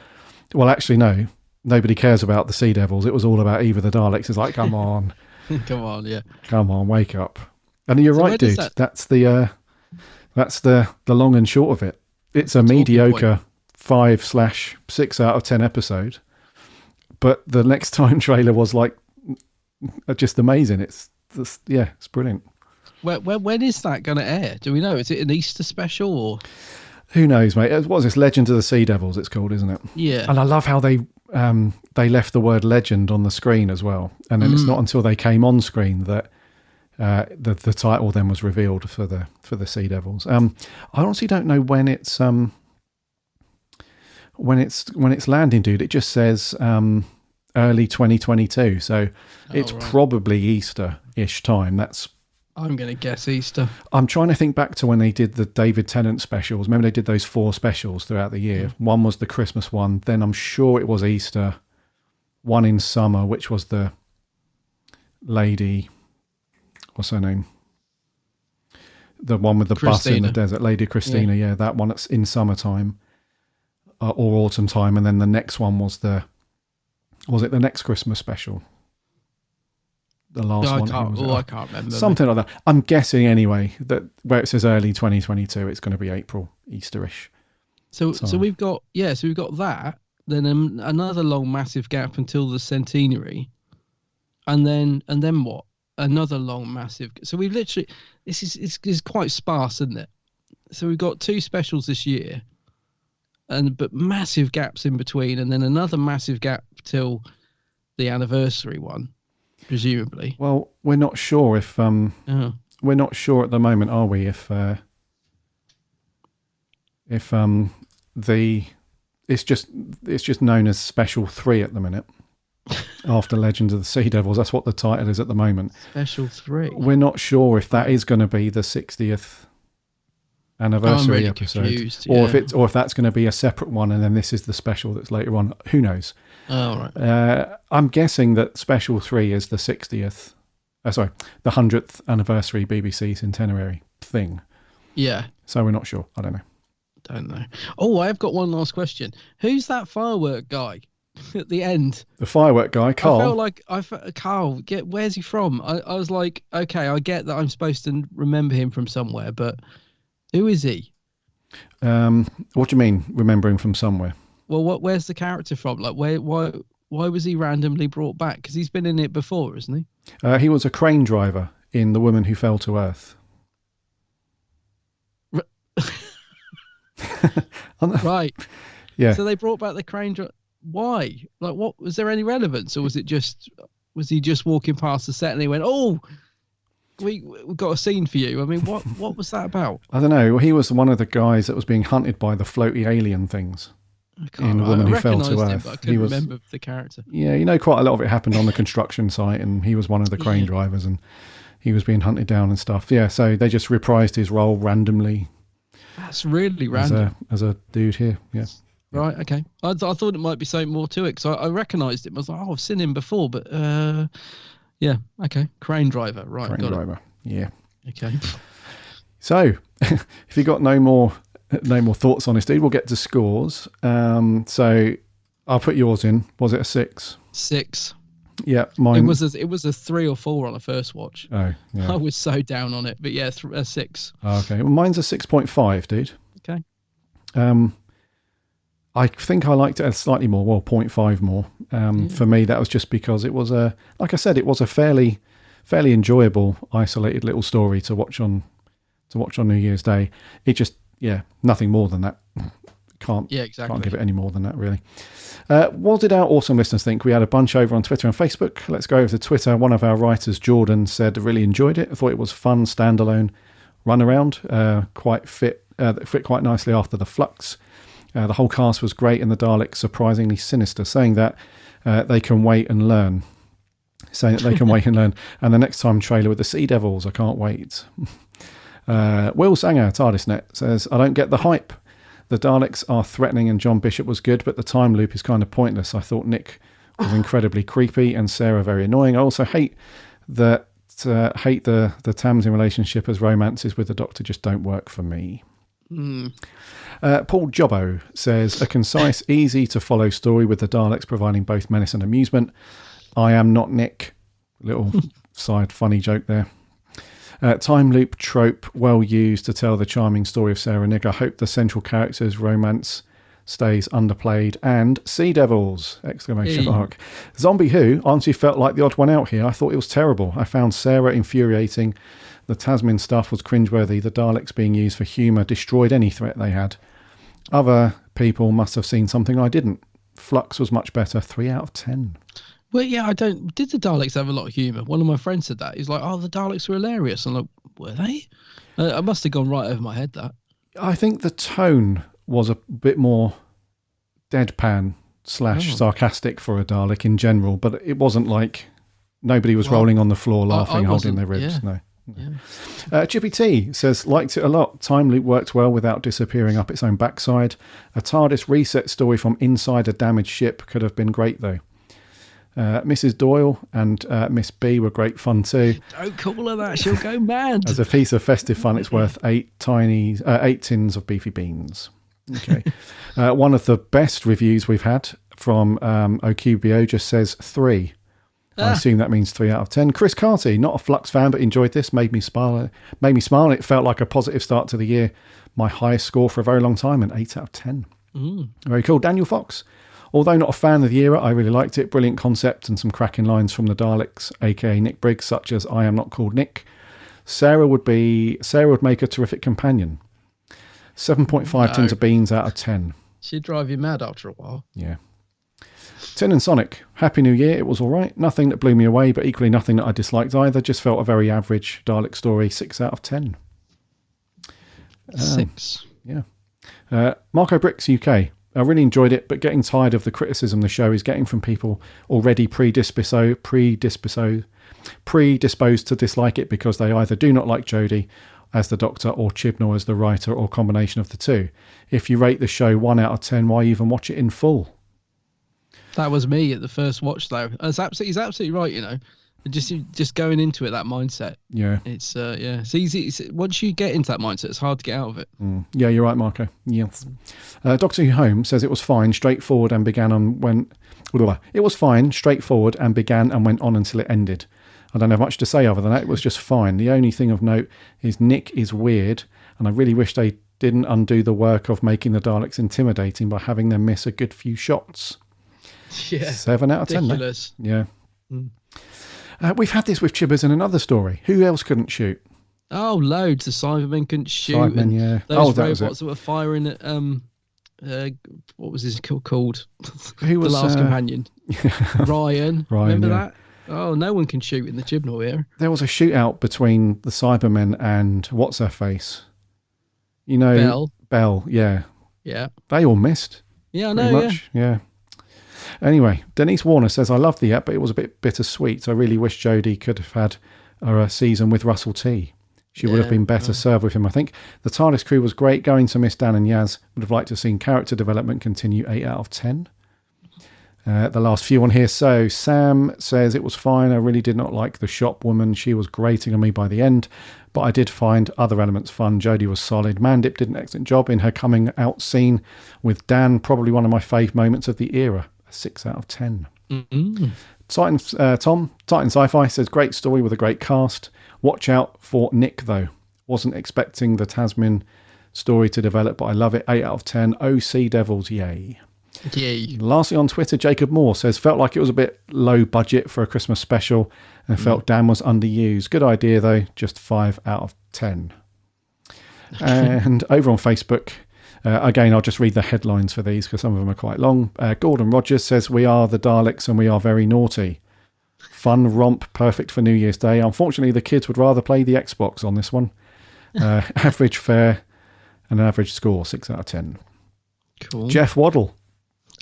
well, actually, no, nobody cares about the Sea Devils. It was all about Eve of the Daleks. It's like, come on. Come on, yeah. Come on, wake up. And you're right, dude. That's the long and short of it. It's a mediocre 5/6 out of 10 episode. But the next time trailer was like just amazing. It's brilliant. When is that going to air? Do we know? Is it an Easter special or? Who knows, mate? What is this? Legend of the Sea Devils, it's called, isn't it? Yeah. And I love how they left the word legend on the screen as well. And then it's not until they came on screen that the title then was revealed for the Sea Devils. I honestly don't know when it's landing, dude. It just says early 2022, so it's probably Easter-ish time. I'm going to guess Easter. I'm trying to think back to when they did the David Tennant specials. Remember they did those 4 specials throughout the year. One was the Christmas one, then I'm sure it was Easter. One in summer, which was the lady, what's her name? The one with the bus in the desert, Lady Christina. Yeah, that one. That's in summertime or autumn time, and then the next one was the next Christmas special? The last one. I can't remember. Something like that. I'm guessing anyway that where it says early 2022, it's going to be April, Easterish. So we've got that. Then another long, massive gap until the centenary, and then what? Another long, massive. So we've literally this is quite sparse, isn't it? So we've got 2 specials this year, but massive gaps in between, and then another massive gap till the anniversary one. Presumably. Well, we're not sure if we're not sure at the moment, are we? If it's just known as Special 3 at the minute. After Legends of the Sea Devils, that's what the title is at the moment. Special 3. We're not sure if that is going to be the 60th anniversary really episode, confused, or if that's going to be a separate one, and then this is the special that's later on. Who knows? Oh, right. I'm guessing that Special 3 is the 60th, the 100th anniversary BBC centenary thing. Yeah. So we're not sure. I don't know. Oh, I've got one last question. Who's that firework guy at the end? The firework guy, Carl. Carl. Where's he from? I was like, okay, I get that I'm supposed to remember him from somewhere, but who is he? What do you mean, remembering from somewhere? Well, where's the character from? Like, why was he randomly brought back? Because he's been in it before, isn't he? He was a crane driver in The Woman Who Fell to Earth. Right. Yeah. So they brought back the crane driver. Why? Like, what was there any relevance, or was he just walking past the set and he went, "Oh, we've got a scene for you"? I mean, what was that about? I don't know. He was one of the guys that was being hunted by the floaty alien things. In The Woman Who Fell to Earth. But I couldn't remember the character. Yeah, quite a lot of it happened on the construction site, and he was one of the crane drivers, and he was being hunted down and stuff. Yeah, so they just reprised his role randomly. That's really random. As a dude here, yeah. Right, okay. I thought it might be something more to it, because I recognised him. I was like, oh, I've seen him before, but yeah, okay. Crane driver, right. Crane driver, yeah. Okay. So, if you got no more thoughts on this, dude, we'll get to scores. So I'll put yours in. Was it a 6? 6. Yeah, mine. It was a 3 or 4 on a first watch. Oh, yeah. I was so down on it, but yeah, a 6. Okay, well, mine's a 6.5, dude. Okay. I think I liked it slightly more. Well, 0.5 more. For me, that was just because it was like I said, it was a fairly enjoyable, isolated little story to watch on New Year's Day. It just, nothing more than that. Can't give it any more than that, really. What did our awesome listeners think? We had a bunch over on Twitter and Facebook. Let's go over to Twitter. One of our writers, Jordan, said really enjoyed it. I thought it was fun, standalone run around. Fit quite nicely after the Flux. The whole cast was great, and the Daleks surprisingly sinister. Saying that they can wait and learn. And the next time trailer with the Sea Devils, I can't wait. Will Sanger, TARDISnet, says, I don't get the hype. The Daleks are threatening and John Bishop was good, but the time loop is kind of pointless. I thought Nick was incredibly creepy and Sarah very annoying. I also hate the Tamsin relationship, as romances with the Doctor just don't work for me. Paul Jobbo says, a concise, easy to follow story with the Daleks providing both menace and amusement. I am not Nick. Little side funny joke there. Time loop trope well used to tell the charming story of Sarah and Nick. I hope the central character's romance stays underplayed. And Sea Devils! ! Zombie Who honestly felt like the odd one out here. I thought it was terrible. I found Sarah infuriating. The Tasman stuff was cringeworthy. The Daleks being used for humour destroyed any threat they had. Other people must have seen something I didn't. Flux was much better, 3 out of 10. Well, yeah, did the Daleks have a lot of humour? One of my friends said that. He's like, oh, the Daleks were hilarious. I'm like, were they? I must have gone right over my head, that. I think the tone was a bit more deadpan / sarcastic for a Dalek in general, but it wasn't like nobody was rolling on the floor laughing, holding their ribs. Yeah. No. Yeah. Chippy T says, liked it a lot. Time loop worked well without disappearing up its own backside. A TARDIS reset story from inside a damaged ship could have been great, though. Mrs. Doyle and Miss B were great fun too. Don't call her that, she'll go mad. As a piece of festive fun, it's worth 8 tins of beefy beans. Okay. One of the best reviews we've had from OQBO just says 3. I assume that means 3 out of 10. Chris Carty, not a Flux fan, but enjoyed this. Made me smile. It felt like a positive start to the year. My highest score for a very long time, an 8 out of 10. Very cool. Daniel Fox. Although not a fan of the era, I really liked it. Brilliant concept and some cracking lines from the Daleks, aka Nick Briggs, such as "I am not called Nick." Sarah would make a terrific companion. 7.5 tins of beans out of 10. She'd drive you mad after a while. Yeah. Tin and Sonic, Happy New Year. It was all right. Nothing that blew me away, but equally nothing that I disliked either. Just felt a very average Dalek story. 6 out of 10. 6. Yeah. Marco Bricks UK. I really enjoyed it, but getting tired of the criticism the show is getting from people already predisposed to dislike it because they either do not like Jodie as the Doctor or Chibnall as the writer or combination of the two. If you rate the show 1 out of 10, why even watch it in full? That was me at the first watch, though. He's absolutely right, you know. Just going into it, that mindset. Yeah. It's it's easy. Once you get into that mindset, it's hard to get out of it. Yeah, you're right, Marco. Yes. Doctor Who Home says it was fine, straightforward, and began and went. It was fine, straightforward, and began and went on until it ended. I don't have much to say other than that. It was just fine. The only thing of note is Nick is weird, and I really wish they didn't undo the work of making the Daleks intimidating by having them miss a good few shots. Yeah. 7 out of 10. Ridiculous. Yeah. We've had this with Chibbers in another story. Who else couldn't shoot? Oh, loads. The Cybermen couldn't shoot. Cybermen, yeah. Those that was robots that were firing at what was his called? Who was the last companion? Ryan. Remember yeah. that? Oh, no one can shoot in the Chibnall era. There was a shootout between the Cybermen and what's her face? You know, Belle. Yeah. Yeah. They all missed. Yeah, I pretty know. much. Yeah. Anyway, Denise Warner says, I loved the app, but it was a bit bittersweet. I really wish Jodie could have had a season with Russell T. She would have been better served with him, I think. The TARDIS crew was great. Going to miss Dan and Yaz. Would have liked to have seen character development continue. 8 out of 10. The last few on here. So Sam says it was fine. I really did not like the shop woman. She was grating on me by the end, but I did find other elements fun. Jodie was solid. Mandip did an excellent job in her coming out scene with Dan. Probably one of my fave moments of the era. 6 out of 10. Titan Sci-Fi says great story with a great cast. Watch out for Nick though. Wasn't expecting the Tasman story to develop, but I love it. 8 out of 10. OC Devils, yay. Yay. Lastly on Twitter, Jacob Moore says felt like it was a bit low budget for a Christmas special and felt Dan was underused. Good idea though. Just 5 out of 10. And over on Facebook, again, I'll just read the headlines for these because some of them are quite long. Gordon Rogers says, we are the Daleks and we are very naughty. Fun romp, perfect for New Year's Day. Unfortunately, the kids would rather play the Xbox on this one. Average fare and an average score, 6 out of 10. Cool. Jeff Waddle.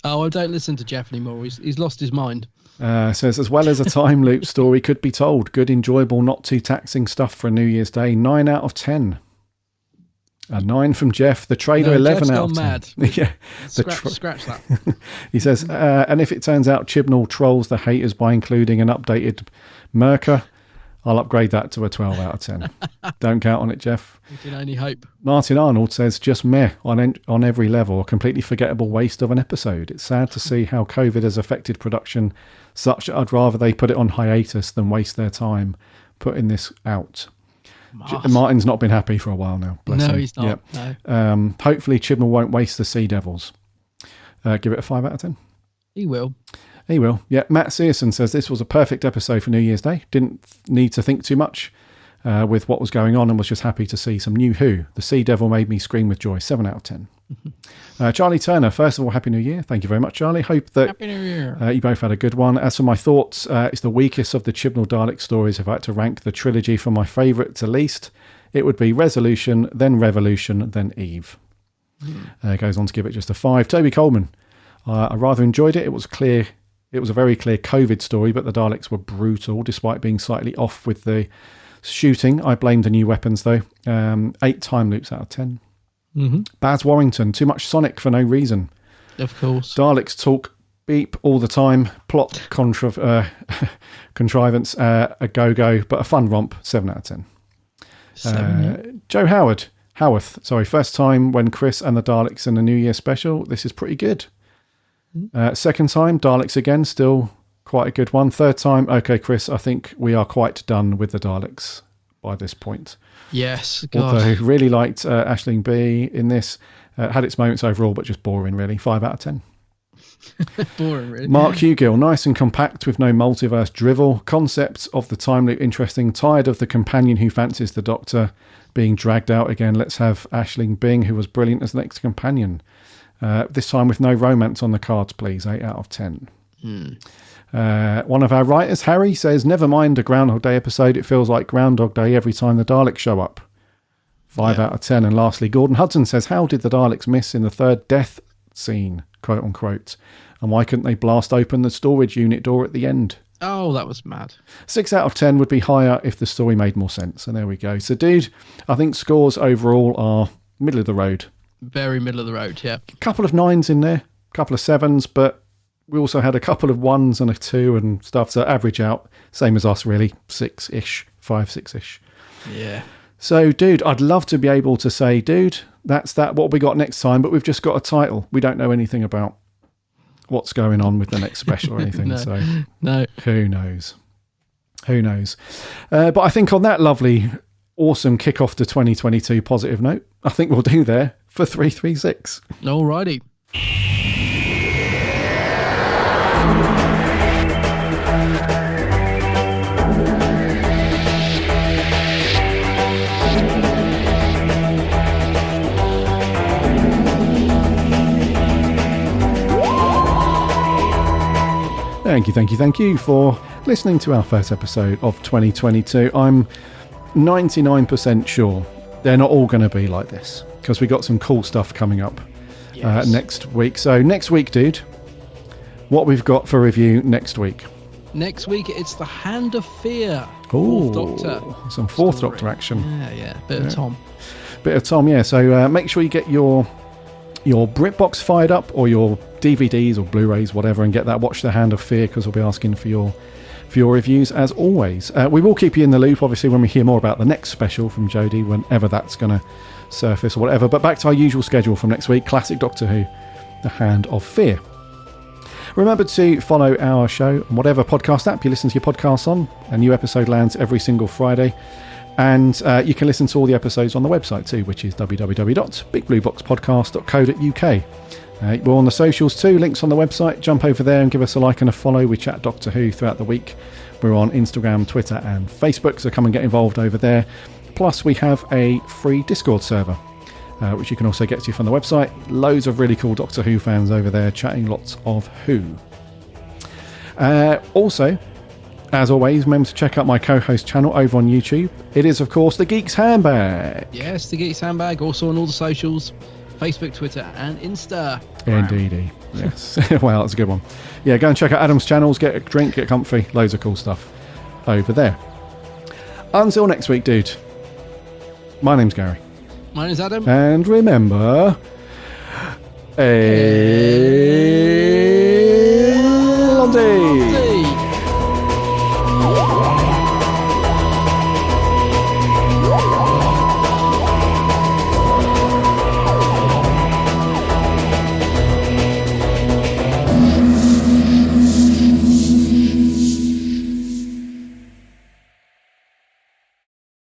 Oh, I don't listen to Jeff anymore. He's lost his mind. Says, as well as a time loop story could be told. Good, enjoyable, not too taxing stuff for a New Year's Day. 9 out of 10. A 9 from Jeff. The trailer, 11 Jeff's out of 10. Mad. Yeah. Scratch that. He says, and if it turns out Chibnall trolls the haters by including an updated Merca, I'll upgrade that to a 12 out of 10. Don't count on it, Jeff. We can only hope. Martin Arnold says, just meh on every level. A completely forgettable waste of an episode. It's sad to see how COVID has affected production, such that I'd rather they put it on hiatus than waste their time putting this out. Martin's not been happy for a while now. Bless him. He's not. Yep. No. Hopefully Chibnall won't waste the Sea Devils. Give it a 5 out of 10. He will. He will. Yeah. Matt Searson says this was a perfect episode for New Year's Day. Didn't need to think too much with what was going on and was just happy to see some new Who. The Sea Devil made me scream with joy. 7 out of 10. Charlie Turner, first of all, Happy New Year. Thank you very much, Charlie. Hope that Happy New Year. You both had a good one. As for my thoughts, it's the weakest of the Chibnall Dalek stories. If I had to rank the trilogy from my favourite to least, it would be Resolution, then Revolution, then Eve. Goes on to give it just a 5. Toby Coleman, I rather enjoyed it. It was a very clear COVID story, but the Daleks were brutal, despite being slightly off with the shooting. I blamed the new weapons, though. 8 time loops out of 10. Baz Warrington, too much Sonic for no reason. Of course. Daleks talk beep all the time. Plot contrivance, a go-go, but a fun romp. 7 out of 10. 7. Joe Howarth. Sorry, first time when Chris and the Daleks in the New Year special. This is pretty good. Second time, Daleks again, still quite a good one. Third time, okay, Chris, I think we are quite done with the Daleks by this point. Yes, God. Although really liked Aisling B in this. Had its moments overall, but just boring, really. 5 out of 10. Boring, really. Mark Hugill, nice and compact with no multiverse drivel. Concepts of the time loop interesting. Tired of the companion who fancies the Doctor being dragged out again. Let's have Aisling Bing, who was brilliant as the next companion. This time with no romance on the cards, please. 8 out of 10. One of our writers, Harry, says, never mind a Groundhog Day episode. It feels like Groundhog Day every time the Daleks show up. 5 out of 10. And lastly, Gordon Hudson says, how did the Daleks miss in the third death scene, quote unquote? And why couldn't they blast open the storage unit door at the end? Oh, that was mad. 6 out of 10 would be higher if the story made more sense. And there we go. So, dude, I think scores overall are middle of the road. Very middle of the road, yeah. Couple of 9s in there, couple of 7s, but we also had a couple of 1s and a 2 and stuff. So average out, same as us, really, 6-ish, 5, 6-ish. Yeah. So, dude, I'd love to be able to say, dude, that's that. What we got next time? But we've just got a title. We don't know anything about what's going on with the next special or anything. No. Who knows? But I think on that lovely, awesome kickoff to 2022 positive note, I think we'll do there for 336. Alrighty. Thank you for listening to our first episode of 2022. I'm 99% sure they're not all going to be like this, because we got some cool stuff coming up next week. So next week, dude, what we've got for review next week? Next week, it's The Hand of Fear. Oh, Fourth Doctor. Some Fourth story. Doctor action. Yeah. Bit of Tom. Yeah. So make sure you get your BritBox fired up, or your DVDs or Blu-rays, whatever, and get that. Watch The Hand of Fear, because we'll be asking for your reviews as always. We will keep you in the loop, obviously, when we hear more about the next special from Jodie, whenever that's going to surface or whatever. But back to our usual schedule from next week: classic Doctor Who, The Hand of Fear. Remember to follow our show on whatever podcast app you listen to your podcasts on. A new episode lands every single Friday. And you can listen to all the episodes on the website too, which is www.bigblueboxpodcast.co.uk. We're on the socials too, links on the website. Jump over there and give us a like and a follow. We chat Doctor Who throughout the week. We're on Instagram, Twitter and Facebook, so come and get involved over there. Plus we have a free Discord server, which you can also get to from the website. Loads of really cool Doctor Who fans over there chatting lots of Who. Also, as always, remember to check out my co-host channel over on YouTube. It is, of course, The Geek's Handbag. Yes, The Geek's Handbag, also on all the socials, Facebook, Twitter and Insta. Indeedy. Yes. Well, that's a good one. Yeah, go and check out Adam's channels, get a drink, get comfy, loads of cool stuff over there. Until next week, dude, my name's Gary. My name's Adam. And remember,